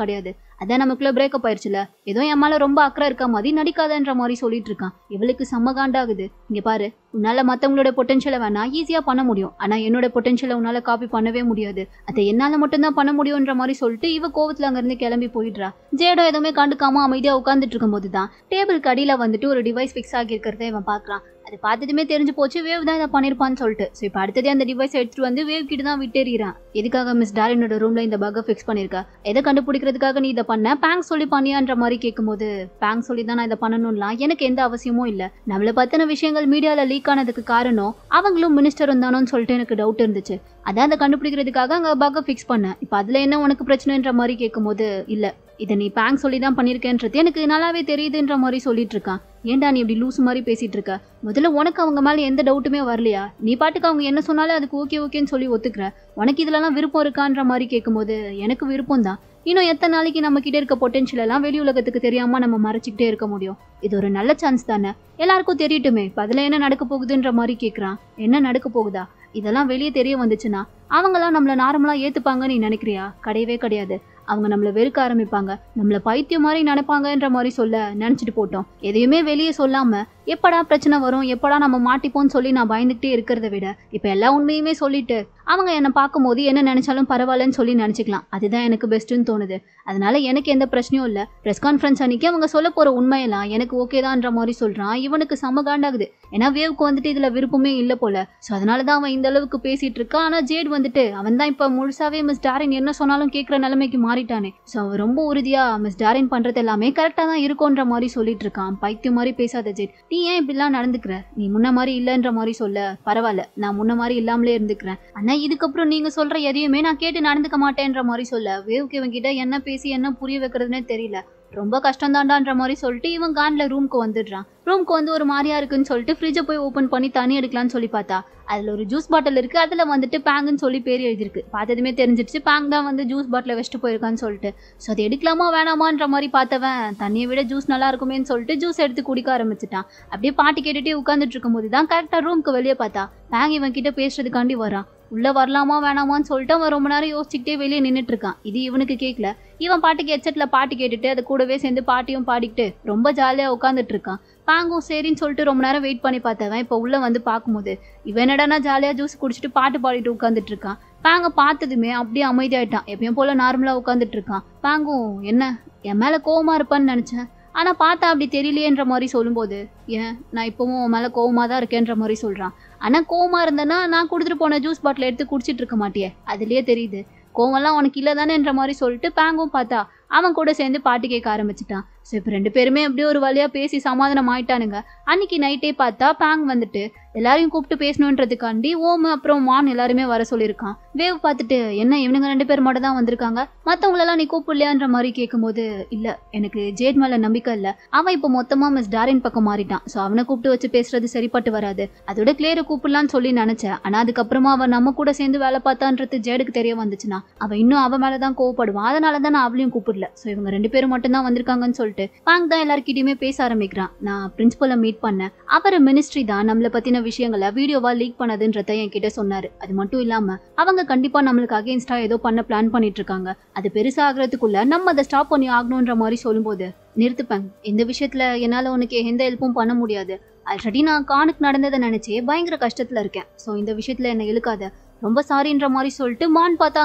கிடையாது, அதான் நமக்குள்ள பிரேக்கப் ஆயிடுச்சுல, ஏதோ என் மேல ரொம்ப அக்கறை இருக்க மாதிரி நடிக்காதன்ற மாதிரி சொல்லிட்டு இருக்கான். இவளுக்கு செம்ம காண்டாகுது. இங்க பாரு உன்னால மத்தவங்களோட பொட்டன்ஷியலை வேணா ஈஸியா பண்ண முடியும், ஆனா என்னோட பொட்டன்ஷியலை உன்னால காப்பி பண்ணவே முடியாது, அதை என்னால மட்டும்தான் பண்ண முடியும்ன்ற மாதிரி சொல்லிட்டு இவ கோவத்துல அங்க இருந்து கிளம்பி போயிடுறா. ஜேடோ எதுவுமே கண்டுக்காம அமைதியா உட்காந்துட்டு இருக்கும் போதுதான் டேபிள் கடியில வந்துட்டு ஒரு டிவைஸ் ஃபிக்ஸ் ஆகி இருக்கிறத இவன் பாக்குறான். அது பார்த்ததுமே தெரிஞ்சு போச்சு வேவ் தான் இதை பண்ணிருப்பான்னு சொல்லிட்டு. ஸோ இப்போ அடுத்ததே அந்த டிவைஸ் எடுத்துட்டு வந்து வேவ் கிட்ட தான் விட்டேறான். எதுக்காக மிஸ் டாரினோட ரூம்ல இந்த பக்கை ஃபிக்ஸ் பண்ணிருக்கா, எதை கண்டுபிடிக்கிறதுக்காக நீ இதை பண்ண, பேங்க் சொல்லி பண்ணியான்ற மாதிரி கேட்கும்போது பேங்க் சொல்லி தான் நான் இதை பண்ணணும்லாம் எனக்கு எந்த அவசியமும் இல்லை, நம்மளை பத்தின விஷயங்கள் மீடியால லீக் ஆனதுக்கு காரணம் அவங்களும் மினிஸ்டரும் தானோன்னு சொல்லிட்டு எனக்கு டவுட் இருந்துச்சு, அதான் அதை கண்டுபிடிக்கிறதுக்காக அங்க பக்கை ஃபிக்ஸ் பண்ணேன், இப்போ அதுல என்ன உனக்கு பிரச்சனைன்ற மாதிரி கேட்கும்போது இல்ல இதை நீ பேங்க் சொல்லி தான் பண்ணிருக்கேன்றது எனக்கு நல்லாவே தெரியுதுன்ற மாதிரி சொல்லிட்டு இருக்கான். ஏன்டா நீ இப்படி லூஸ் மாதிரி பேசிட்டு இருக்க, முதல்ல உனக்கு அவங்க மேல எந்த டவுட்டுமே வரலையா, நீ பாட்டுக்கு அவங்க என்ன சொன்னாலும் அதுக்கு ஓகேன்னு சொல்லி ஒத்துக்கிற, உனக்கு இதுலலாம் விருப்பம் இருக்கான்ற மாதிரி கேட்கும்போது எனக்கு விருப்பம் தான், இன்னும் எத்தனை நாளைக்கு நம்ம கிட்ட இருக்க பொட்டன்ஷியல் எல்லாம் வெளி உலகத்துக்கு தெரியாம நம்ம மறைச்சிக்கிட்டே இருக்க முடியும், இது ஒரு நல்ல சான்ஸ் தானே, எல்லாருக்கும் தெரியட்டுமே, இப்ப அதுல என்ன நடக்க போகுதுன்ற மாதிரி கேட்கறான். என்ன நடக்க போகுதா, இதெல்லாம் வெளியே தெரிய வந்துச்சுன்னா அவங்களாம் நம்மள நார்மலா ஏத்துப்பாங்கன்னு நீ நினைக்கிறியா, கிடையவே கிடையாது, அவங்க நம்மள வெறுக்க ஆரம்பிப்பாங்க, நம்மள பைத்தியம் மாதிரி நினைப்பாங்கன்ற மாதிரி சொல்ல நினைச்சிட்டு போட்டோம், எதையுமே வெளியே சொல்லாம எப்படா பிரச்சனை வரும் எப்படா நம்ம மாட்டிப்போம்னு சொல்லி நான் பயந்துகிட்டே இருக்கிறத விட இப்ப எல்லா உண்மையுமே சொல்லிட்டு அவங்க என்னை பார்க்கும் போது என்ன நினைச்சாலும் பரவாயில்லன்னு சொல்லி நினைச்சுக்கலாம், அதுதான் எனக்கு பெஸ்ட்னு தோணுது, அதனால எனக்கு எந்த பிரச்சனையும் இல்ல, பிரஸ் கான்ஃபரன்ஸ் அன்னைக்கு அவங்க சொல்ல போற உண்மையெல்லாம் எனக்கு ஓகேதான்ற மாதிரி சொல்றான். இவனுக்கு செம காண்டாகுது, ஏன்னா வேவுக்கு வந்துட்டு இதுல விருப்பமே இல்ல போல, சோ அதனாலதான் அவன் இந்த அளவுக்கு பேசிட்டு இருக்கான். ஆனா ஜேட் வந்துட்டு அவன் தான் இப்ப முழுசாவே மிஸ் டாரின் என்ன சொன்னாலும் கேட்கிற நிலைமைக்கு மாறிட்டானே, சோ அவன் ரொம்ப உறுதியா மிஸ் டாரின் பண்றது எல்லாமே கரெக்டா தான் இருக்கும்ன்ற மாதிரி சொல்லிட்டு இருக்கான். பைத்தியம் மாதிரி பேசாத ஜேட், நீ ஏன் இப்படிலாம் நடந்துக்கிற, நீ முன்ன மாதிரி இல்லன்ற மாதிரி சொல்ல, பரவாயில்ல நான் முன்ன மாதிரி இல்லாமலே இருந்துக்கிறேன், ஆனா இதுக்கப்புறம் நீங்க சொல்ற எதையுமே நான் கேட்டு நடந்துக்க மாட்டேன்ற மாதிரி சொல்ல வேவுக்கு இவன் கிட்ட என்ன பேசி என்ன புரிய வைக்கிறதுனே தெரியல, ரொம்ப கஷ்டம் தாண்டான்ற மாதிரி சொல்லிட்டு இவன் கான்ல ரூம்க்கு வந்துடுறான். ரூம்க்கு வந்து ஒரு மாதிரியா இருக்குன்னு சொல்லிட்டு ஃப்ரிட்ஜை போய் ஓப்பன் பண்ணி தண்ணி எடுக்கலாம்னு சொல்லி பார்த்தா அதுல ஒரு ஜூஸ் பாட்டில் இருக்கு, அதுல வந்துட்டு பேங்குன்னு சொல்லி பேர் எழுதிருக்கு. பார்த்ததுமே தெரிஞ்சிடுச்சு பேங் தான் வந்து ஜூஸ் பாட்டில வச்சுட்டு போயிருக்கான்னு சொல்லிட்டு. ஸோ அதை எடுக்கலாமா வேணாமான்ற மாதிரி பார்த்தவன் தண்ணியை விட ஜூஸ் நல்லா இருக்குமேன்னு சொல்லிட்டு ஜூஸ் எடுத்து குடிக்க ஆரம்பிச்சிட்டான். அப்படியே பாட்டு கேட்டுட்டே உட்காந்துட்டு இருக்கும் போது தான் கரெக்டா ரூம்க்கு வெளியே பார்த்தா பேங் இவன் கிட்ட பேசுறதுக்காண்டி வரான். உள்ள வரலாமா வேணாமான்னு சொல்லிட்டு அவன் ரொம்ப நேரம் யோசிச்சுக்கிட்டே வெளியே நின்றுட்டு இருக்கான். இது இவனுக்கு கேட்கல, இவன் பாட்டுக்கு ஹெட்செட்ல பாட்டு கேட்டுட்டு அது கூடவே சேர்ந்து பாட்டியும் பாடிக்கிட்டு ரொம்ப ஜாலியா உட்காந்துட்டு இருக்கான். பாங்கும் சரின்னு சொல்லிட்டு ரொம்ப நேரம் வெயிட் பண்ணி பார்த்தவன் இப்போ உள்ள வந்து பார்க்கும்போது இவன் என்னடானா ஜாலியா ஜூஸ் குடிச்சிட்டு பாட்டு பாடிட்டு உட்காந்துட்டு இருக்கான். பாங்க பார்த்ததுமே அப்படியே அமைதியாயிட்டான், எப்பயும் போல நார்மலா உட்காந்துட்டு இருக்கான். பாங்கும் என்ன என் மேல கோவமா இருப்பான்னு நினைச்சேன், ஆனா பார்த்தா அப்படி தெரியலையேன்ற மாதிரி சொல்லும்போது ஏன் நான் இப்பவும் உன் மேல கோவமா தான் இருக்கேன்ற மாதிரி சொல்றான். ஆனா கோவமா இருந்தேன்னா நான் கொடுத்துட்டு போன ஜூஸ் பாட்டில் எடுத்து குடிச்சிட்டு இருக்க மாட்டியே, அதுலயே தெரியுது கோவம்லாம் உனக்கு இல்லதானேன்ற மாதிரி சொல்லிட்டு பேங்கும் பார்த்தா அவன் கூட சேர்ந்து பாட்டு கேட்க ஆரம்பிச்சிட்டான். ஸோ இப்போ 2 பேருமே அப்படியே ஒரு வழியா பேசி சமாதானம் ஆயிட்டானுங்க. அன்னைக்கு நைட்டே பார்த்தா பேங் வந்துட்டு எல்லாரையும் கூப்பிட்டு பேசணுன்றதுக்காண்டி ஓம் அப்புறம் மான் எல்லாருமே வர சொல்லியிருக்கான். வேவ் பார்த்துட்டு என்ன இவனுங்க 2 பேர் மட்டும் தான் வந்திருக்காங்க, மற்றவங்களெல்லாம் நீ கூப்பிடலையான்ற மாதிரி கேட்கும்போது இல்ல எனக்கு ஜேட் மேல நம்பிக்கை இல்லை, அவன் இப்போ மொத்தமா மிஸ் டாரின் பக்கம் மாறிட்டான், ஸோ அவனை கூப்பிட்டு வச்சு பேசுறது சரிப்பட்டு வராது, அதோட கிளியரை கூப்பிடலான்னு சொல்லி நினைச்சேன், ஆனா அதுக்கப்புறமா அவன் நம்ம கூட சேர்ந்து வேலை பார்த்தான்றது ஜேடுக்கு தெரிய வந்துச்சுன்னா அவன் இன்னும் அவன் மேலதான் கோவப்படுவான், அதனாலதான் நான் அவளையும் கூப்பிடல. ஸோ இவங்க 2 பேரும் மட்டும் தான் வந்திருக்காங்கன்னு சொல்லிட்டு பாங் தான் எல்லார்கிட்டயுமே பேச ஆரம்பிக்கிறான். நான் பிரின்சிபலை மீட் பண்ணேன், அவர் மினிஸ்ட்ரி தான் நம்மளை பத்தின விஷயங்களை வீடியோவா லீக் பண்ணதுன்றத என்கிட்ட சொன்னாரு. அது மட்டும் இல்லாம அவங்க கண்டிப்பா நம்மளுக்கு அகேன்ஸ்டா ஏதோ பண்ண பிளான் பண்ணிட்டு இருக்காங்க, அது பெருசா ஆகுறதுக்குள்ள நம்ம அதை ஸ்டாப் பண்ணி ஆகணும்ன்ற மாதிரி சொல்லும்போது நிறுத்துப்பேன், இந்த விஷயத்துல என்னால உனக்கு எந்த ஹெல்ப்பும் பண்ண முடியாது, ஆல்ரெடி நான் கானுக்கு நடந்ததை நினைச்சே பயங்கர கஷ்டத்துல இருக்கேன், ஸோ இந்த விஷயத்துல என்ன இழுக்காத, ரொம்ப சாரின்ற மாதிரி சொல்லிட்டு மான் பார்த்தா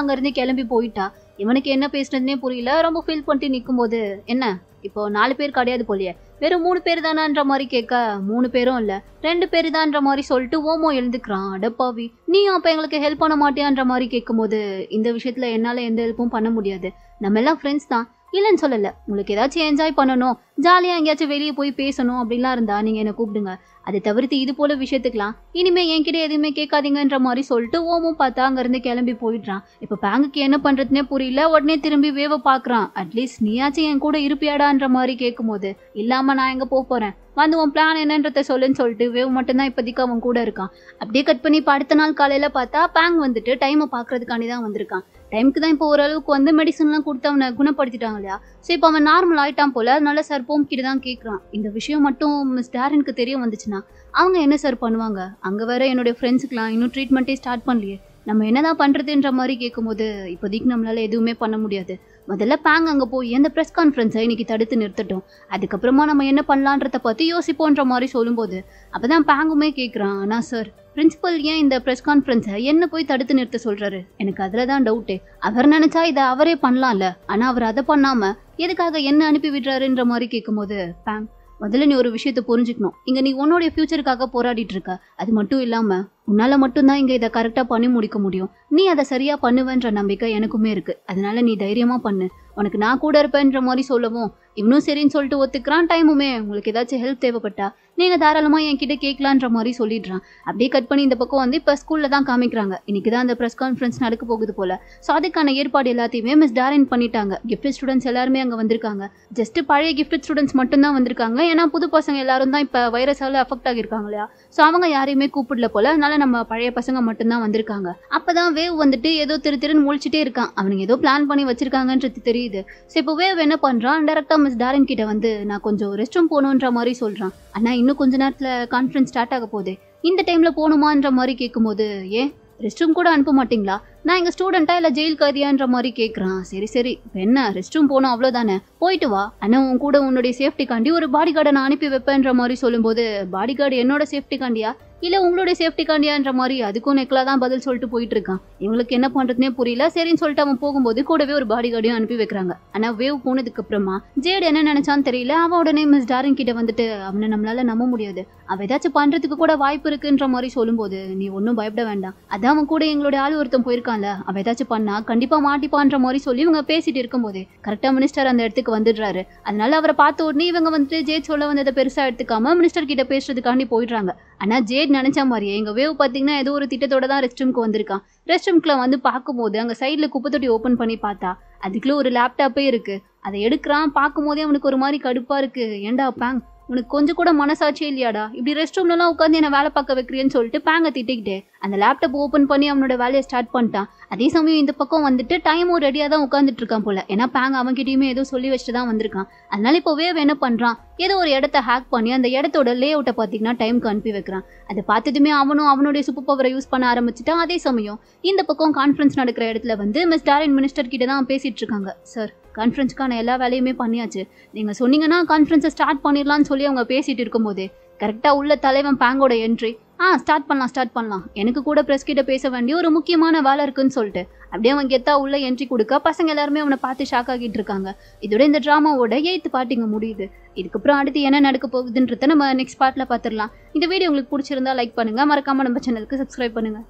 அங்க இருந்து கிளம்பி போயிட்டா. இவனுக்கு என்ன பேசுனதுன்னே புரியல, ரொம்ப ஃபீல் பண்ணிட்டு நிற்கும் போது என்ன இப்போ 4 பேர் கிடையாது போலியே, வெறும் 3 பேர் தானான்ற மாதிரி கேட்க 3 பேரும் இல்ல 2 பேர் தான்ற மாதிரி சொல்லிட்டு ஓமோ எழுந்துக்கிறான். அடப்பாவி நீயும் அப்ப எங்களுக்கு ஹெல்ப் பண்ண மாட்டியான்ற மாதிரி கேட்கும் போது இந்த விஷயத்துல என்னால எந்த ஹெல்ப்பும் பண்ண முடியாது, நம்ம எல்லாம் ஃப்ரெண்ட்ஸ் தான், இல்லைன்னு சொல்லல, உங்களுக்கு ஏதாச்சும் என்ஜாய் பண்ணணும், ஜாலியா எங்கேயாச்சும் வெளியே போய் பேசணும் அப்படின்லாம் இருந்தா நீங்க என்ன கூப்பிடுங்க. அதை தவிர்த்து இது போல விஷயத்துக்குலாம் இனிமே என்கிட்ட எதுவுமே கேட்காதீங்கன்ற மாதிரி சொல்லிட்டு ஓமும் பார்த்தா அங்க இருந்து கிளம்பி போயிடுறான். இப்ப பேங்குக்கு என்ன பண்றதுனே புரியல. உடனே திரும்பி வேவ பாக்குறான். அட்லீஸ்ட் நீயாச்சும் என் கூட இருப்பியாடான்ற மாதிரி கேட்கும் போது, இல்லாம நான் எங்க போறேன், வந்து உன் பிளான் என்னன்றத சொல்லுன்னு சொல்லிட்டு வேவ் மட்டும்தான் இப்போதைக்கு அவன் கூட இருக்கான். அப்படியே கட் பண்ணி அடுத்த நாள் காலையில பார்த்தா பேங் வந்துட்டு டைமை பாக்குறதுக்காண்டி தான் வந்திருக்கான். டைமுக்கு தான் இப்போ ஓரளவுக்கு வந்து மெடிசன்லாம் கொடுத்து அவனை குணப்படுத்திட்டாங்க இல்லையா. ஸோ இப்போ அவன் நார்மல் ஆயிட்டான் போல. அதனால சார் போம் கிட்ட தான் கேட்குறான். இந்த விஷயம் மட்டும் மிஸ் டேரனுக்கு தெரிய வந்துச்சுன்னா அவங்க என்ன சார் பண்ணுவாங்க? அங்கே வேற என்னுடைய ஃப்ரெண்ட்ஸுக்குலாம் இன்னும் ட்ரீட்மெண்ட்டே ஸ்டார்ட் பண்ணலையே, நம்ம என்னதான் பண்றதுன்ற மாதிரி கேட்கும்போது இப்போதைக்கு நம்மளால எதுவுமே பண்ண முடியாது. முதல்ல பேங் அங்கே போய் அந்த ப்ரெஸ் கான்ஃபரன்ஸை இன்னைக்கு தடுத்து நிறுத்தட்டும், அதுக்கப்புறமா நம்ம என்ன பண்ணலான்றத பற்றி யோசிப்போன்ற மாதிரி சொல்லும்போது அப்போதான் பேங்குமே கேட்குறான். ஆனால் சார், பிரின்சிபல் ஏன் இந்த ப்ரெஸ் கான்ஃபரன்ஸை என்ன போய் தடுத்து நிறுத்த சொல்றாரு? எனக்கு அதில் தான் டவுட்டே. அவர் நினைச்சா இதை அவரே பண்ணலாம்ல, ஆனால் அவர் அதை பண்ணாம எதுக்காக என்ன அனுப்பி விடுறாருன்ற மாதிரி கேட்கும்போது பேங், முதல்ல நீ ஒரு விஷயத்த புரிஞ்சுக்கணும். இங்க நீ உன்னோடைய ஃபியூச்சருக்காக போராடிட்டு இருக்க. அது மட்டும் இல்லாம உன்னால மட்டும்தான் இங்க இதை கரெக்டா பண்ணி முடிக்க முடியும். நீ அதை சரியா பண்ணுவேன்ற நம்பிக்கை எனக்குமே இருக்கு. அதனால நீ தைரியமா பண்ணு, உனக்கு நான் கூட இருப்பேன்ற மாதிரி சொல்லவும் இவனும் சரின்னு சொல்லிட்டு ஒத்துக்கிறான். டைமுமே உங்களுக்கு ஏதாச்சும் ஹெல்ப் தேவைப்பட்டா நீங்க தாராளமா என்கிட்ட கேட்கலான்ற மாதிரி சொல்லிடுறான். அப்படியே கட் பண்ணி இந்த பக்கம் வந்து இப்ப ஸ்கூல்ல தான் காமிக்கிறாங்க. இன்னைக்கு தான் அந்த ப்ரெஸ் கான்ஃபரன்ஸ் நடக்க போகுது போல. ஸோ அதுக்கான ஏற்பாடு எல்லாத்தையுமே மிஸ் டாரின் பண்ணிட்டாங்க. கிஃப்ட் ஸ்டூடெண்ட்ஸ் எல்லாருமே அங்க வந்திருக்காங்க. ஜஸ்ட் பழைய கிஃப்ட் ஸ்டூடெண்ட்ஸ் மட்டும் தான் வந்திருக்காங்க. ஏன்னா புது பசங்க எல்லாரும் தான் இப்ப வைரஸால அஃபெக்ட் ஆகிருக்காங்க இல்லையா. ஸோ அவங்க யாரையுமே கூப்பிடல போல. அதனால நம்ம பழைய பசங்க மட்டும்தான் வந்திருக்காங்க. அப்பதான் வேவ் வந்துட்டு ஏதோ திருன்னு முழிச்சிட்டே இருக்கான். அவனுங்க ஏதோ பிளான் பண்ணி வச்சிருக்காங்கன்றது தெரியுது. ஸோ இப்போ வேவ் என்ன பண்றான், டைரக்டா மிஸ் டாரின் கிட்ட வந்து நான் கொஞ்சம் ரெஸ்ட் ரூம் போகணுன்ற மாதிரி சொல்றான். ஆனா இன்னும் கொஞ்ச நேரத்துல கான்ஃபரன்ஸ் ஸ்டார்ட் ஆக போகுது, இந்த டைம்ல போகணுமான்ற மாதிரி கேட்கும்போது, ஏன் ரெஸ்ட் ரூம் கூட அனுப்ப மாட்டீங்களா, நான் எங்க ஸ்டூடெண்டா இல்ல ஜெயில் கைதியான்ற மாதிரி கேட்கறான். சரி சரி, இப்போ என்ன ரெஸ்ட் ரூம் போனோம் அவ்வளவுதானே, போயிட்டு வா. ஆனா உன் கூட உன்னுடைய சேஃப்டிக்காண்டி ஒரு பாடி கார்டை நான் அனுப்பி வைப்பேன்ற மாதிரி சொல்லும்போது, பாடி கார்டு என்னோட சேஃப்டிக்காண்டியா இல்ல உங்களுடைய சேஃப்டிக்காண்டியான்ற மாதிரி அதுக்கும் நெக்லா தான் பதில் சொல்லிட்டு போயிட்டு இருக்கான். இவங்களுக்கு என்ன பண்றதுனே புரியல. சரின்னு சொல்லிட்டு அவன் போகும்போது கூடவே ஒரு பாடி கார்டையும் அனுப்பி வைக்கிறாங்க. ஆனா வேவ் போனதுக்கு அப்புறமா ஜேட் என்ன நினைச்சான்னு தெரியல. அவன் உடனே மிஸ் டாரின் கிட்ட வந்துட்டு அவனை நம்மளால நம்ப முடியாது, அவ ஏதாச்சும் பண்றதுக்கு கூட வாய்ப்பு இருக்குன்ற மாதிரி சொல்லும்போது, நீ ஒன்னும் பயப்பட வேண்டாம், அதான் அவன் கூட எங்களுடைய ஆளு ஒருத்தன் போயிருக்கான்ல, அவ ஏதாச்சும் பண்ணா கண்டிப்பா மாட்டிப்பான்ற மாதிரி சொல்லி இவங்க பேசிட்டு இருக்கும் போதே கரெக்டா மினிஸ்டர் அந்த இடத்துக்கு வந்துடுறாரு. அதனால அவரை பார்த்த உடனே இவங்க வந்துட்டு ஜேட் சொல்ல வந்ததை பெருசா எடுத்துக்காம மினிஸ்டர் கிட்ட பேசுறதுக்காண்டி போயிடுறாங்க. ஆனா ஜேட் நினைச்ச மாதிரியே எங்க வேவ் பாத்தீங்கன்னா ஏதோ ஒரு திட்டத்தோட தான் ரெஸ்ட் ரூம்க்கு வந்திருக்கான். ரெஸ்ட் ரூம்க்குள்ள வந்து பார்க்கும்போது அங்க சைட்ல குப்பை தொட்டி ஓபன் பண்ணி பார்த்தா அதுக்குள்ள ஒரு லேப்டாப்பே இருக்கு. அதை எடுக்கிறான். பார்க்கும் போதே அவனுக்கு ஒரு மாதிரி கடுப்பா இருக்கு. ஏண்டா பேங், உனக்கு கொஞ்சம் கூட மனசாட்சியே இல்லையாடா, இப்படி ரெஸ்ட் ரூம்லாம் உட்காந்து என்ன வேலை பார்க்க வைக்கிறேன்னு சொல்லிட்டு பேங்க திட்டிக்கிட்டே அந்த லேப்டாப் ஓப்பன் பண்ணி அவனோட வேலையை ஸ்டார்ட் பண்ணிட்டான். அதே சமயம் இந்த பக்கம் வந்துட்டு டைமும் ரெடியாக தான் உட்காந்துட்டு இருக்கான் போல. ஏன்னா பேங்க அவன்கிட்டயுமே ஏதோ சொல்லி வச்சுட்டு தான் வந்திருக்கான். அதனால இப்போ வேவ் என்ன பண்றான், ஏதோ ஒரு இடத்த ஹேக் பண்ணி அந்த இடத்தோட லே அவுட்டை பார்த்தீங்கன்னா டைமுக்கு அனுப்பி வைக்கிறான். அதை பார்த்துட்டுமே அவனும் அவனுடைய சூப்பர் பவரை யூஸ் பண்ண ஆரம்பிச்சுட்டான். அதே சமயம் இந்த பக்கம் கான்ஃபரன்ஸ் நடக்கிற இடத்துல வந்து மிஸ் டாரின் மினிஸ்டர் கிட்ட தான் பேசிட்டு இருக்காங்க. சார், கான்ஃபரன்ஸ்க்கான எல்லா வேலையுமே பண்ணியாச்சு, நீங்க சொன்னீங்கன்னா கான்ஃபரன்ஸை ஸ்டார்ட் பண்ணிடலாம்னு சொல்லி அவங்க பேசிட்டு இருக்கும்போது கரெக்டா உள்ள தலைவன் பேங்கோட என்ட்ரி. ஸ்டார்ட் பண்ணலாம், எனக்கு கூட பிரஸ் கிட்ட பேச வேண்டிய ஒரு முக்கியமான வேலை இருக்குன்னு சொல்லிட்டு அப்படியே அவன் கெத்தா உள்ள என்ட்ரி கொடுக்க பசங்க எல்லாருமே அவனை பார்த்து ஷாக் ஆகிட்டு இருக்காங்க. இதோட இந்த டிராமாவோட 8th பார்ட் இங்க முடியுது. இதுக்கப்புறம் அடுத்து என்ன நடக்க போகுதுன்றத நம்ம நெக்ஸ்ட் பார்ட்ல பார்த்துடலாம். இந்த வீடியோ உங்களுக்கு பிடிச்சிருந்தா லைக் பண்ணுங்க, மறக்காம நம்ம சேனலுக்கு சப்ஸ்கிரைப் பண்ணுங்க.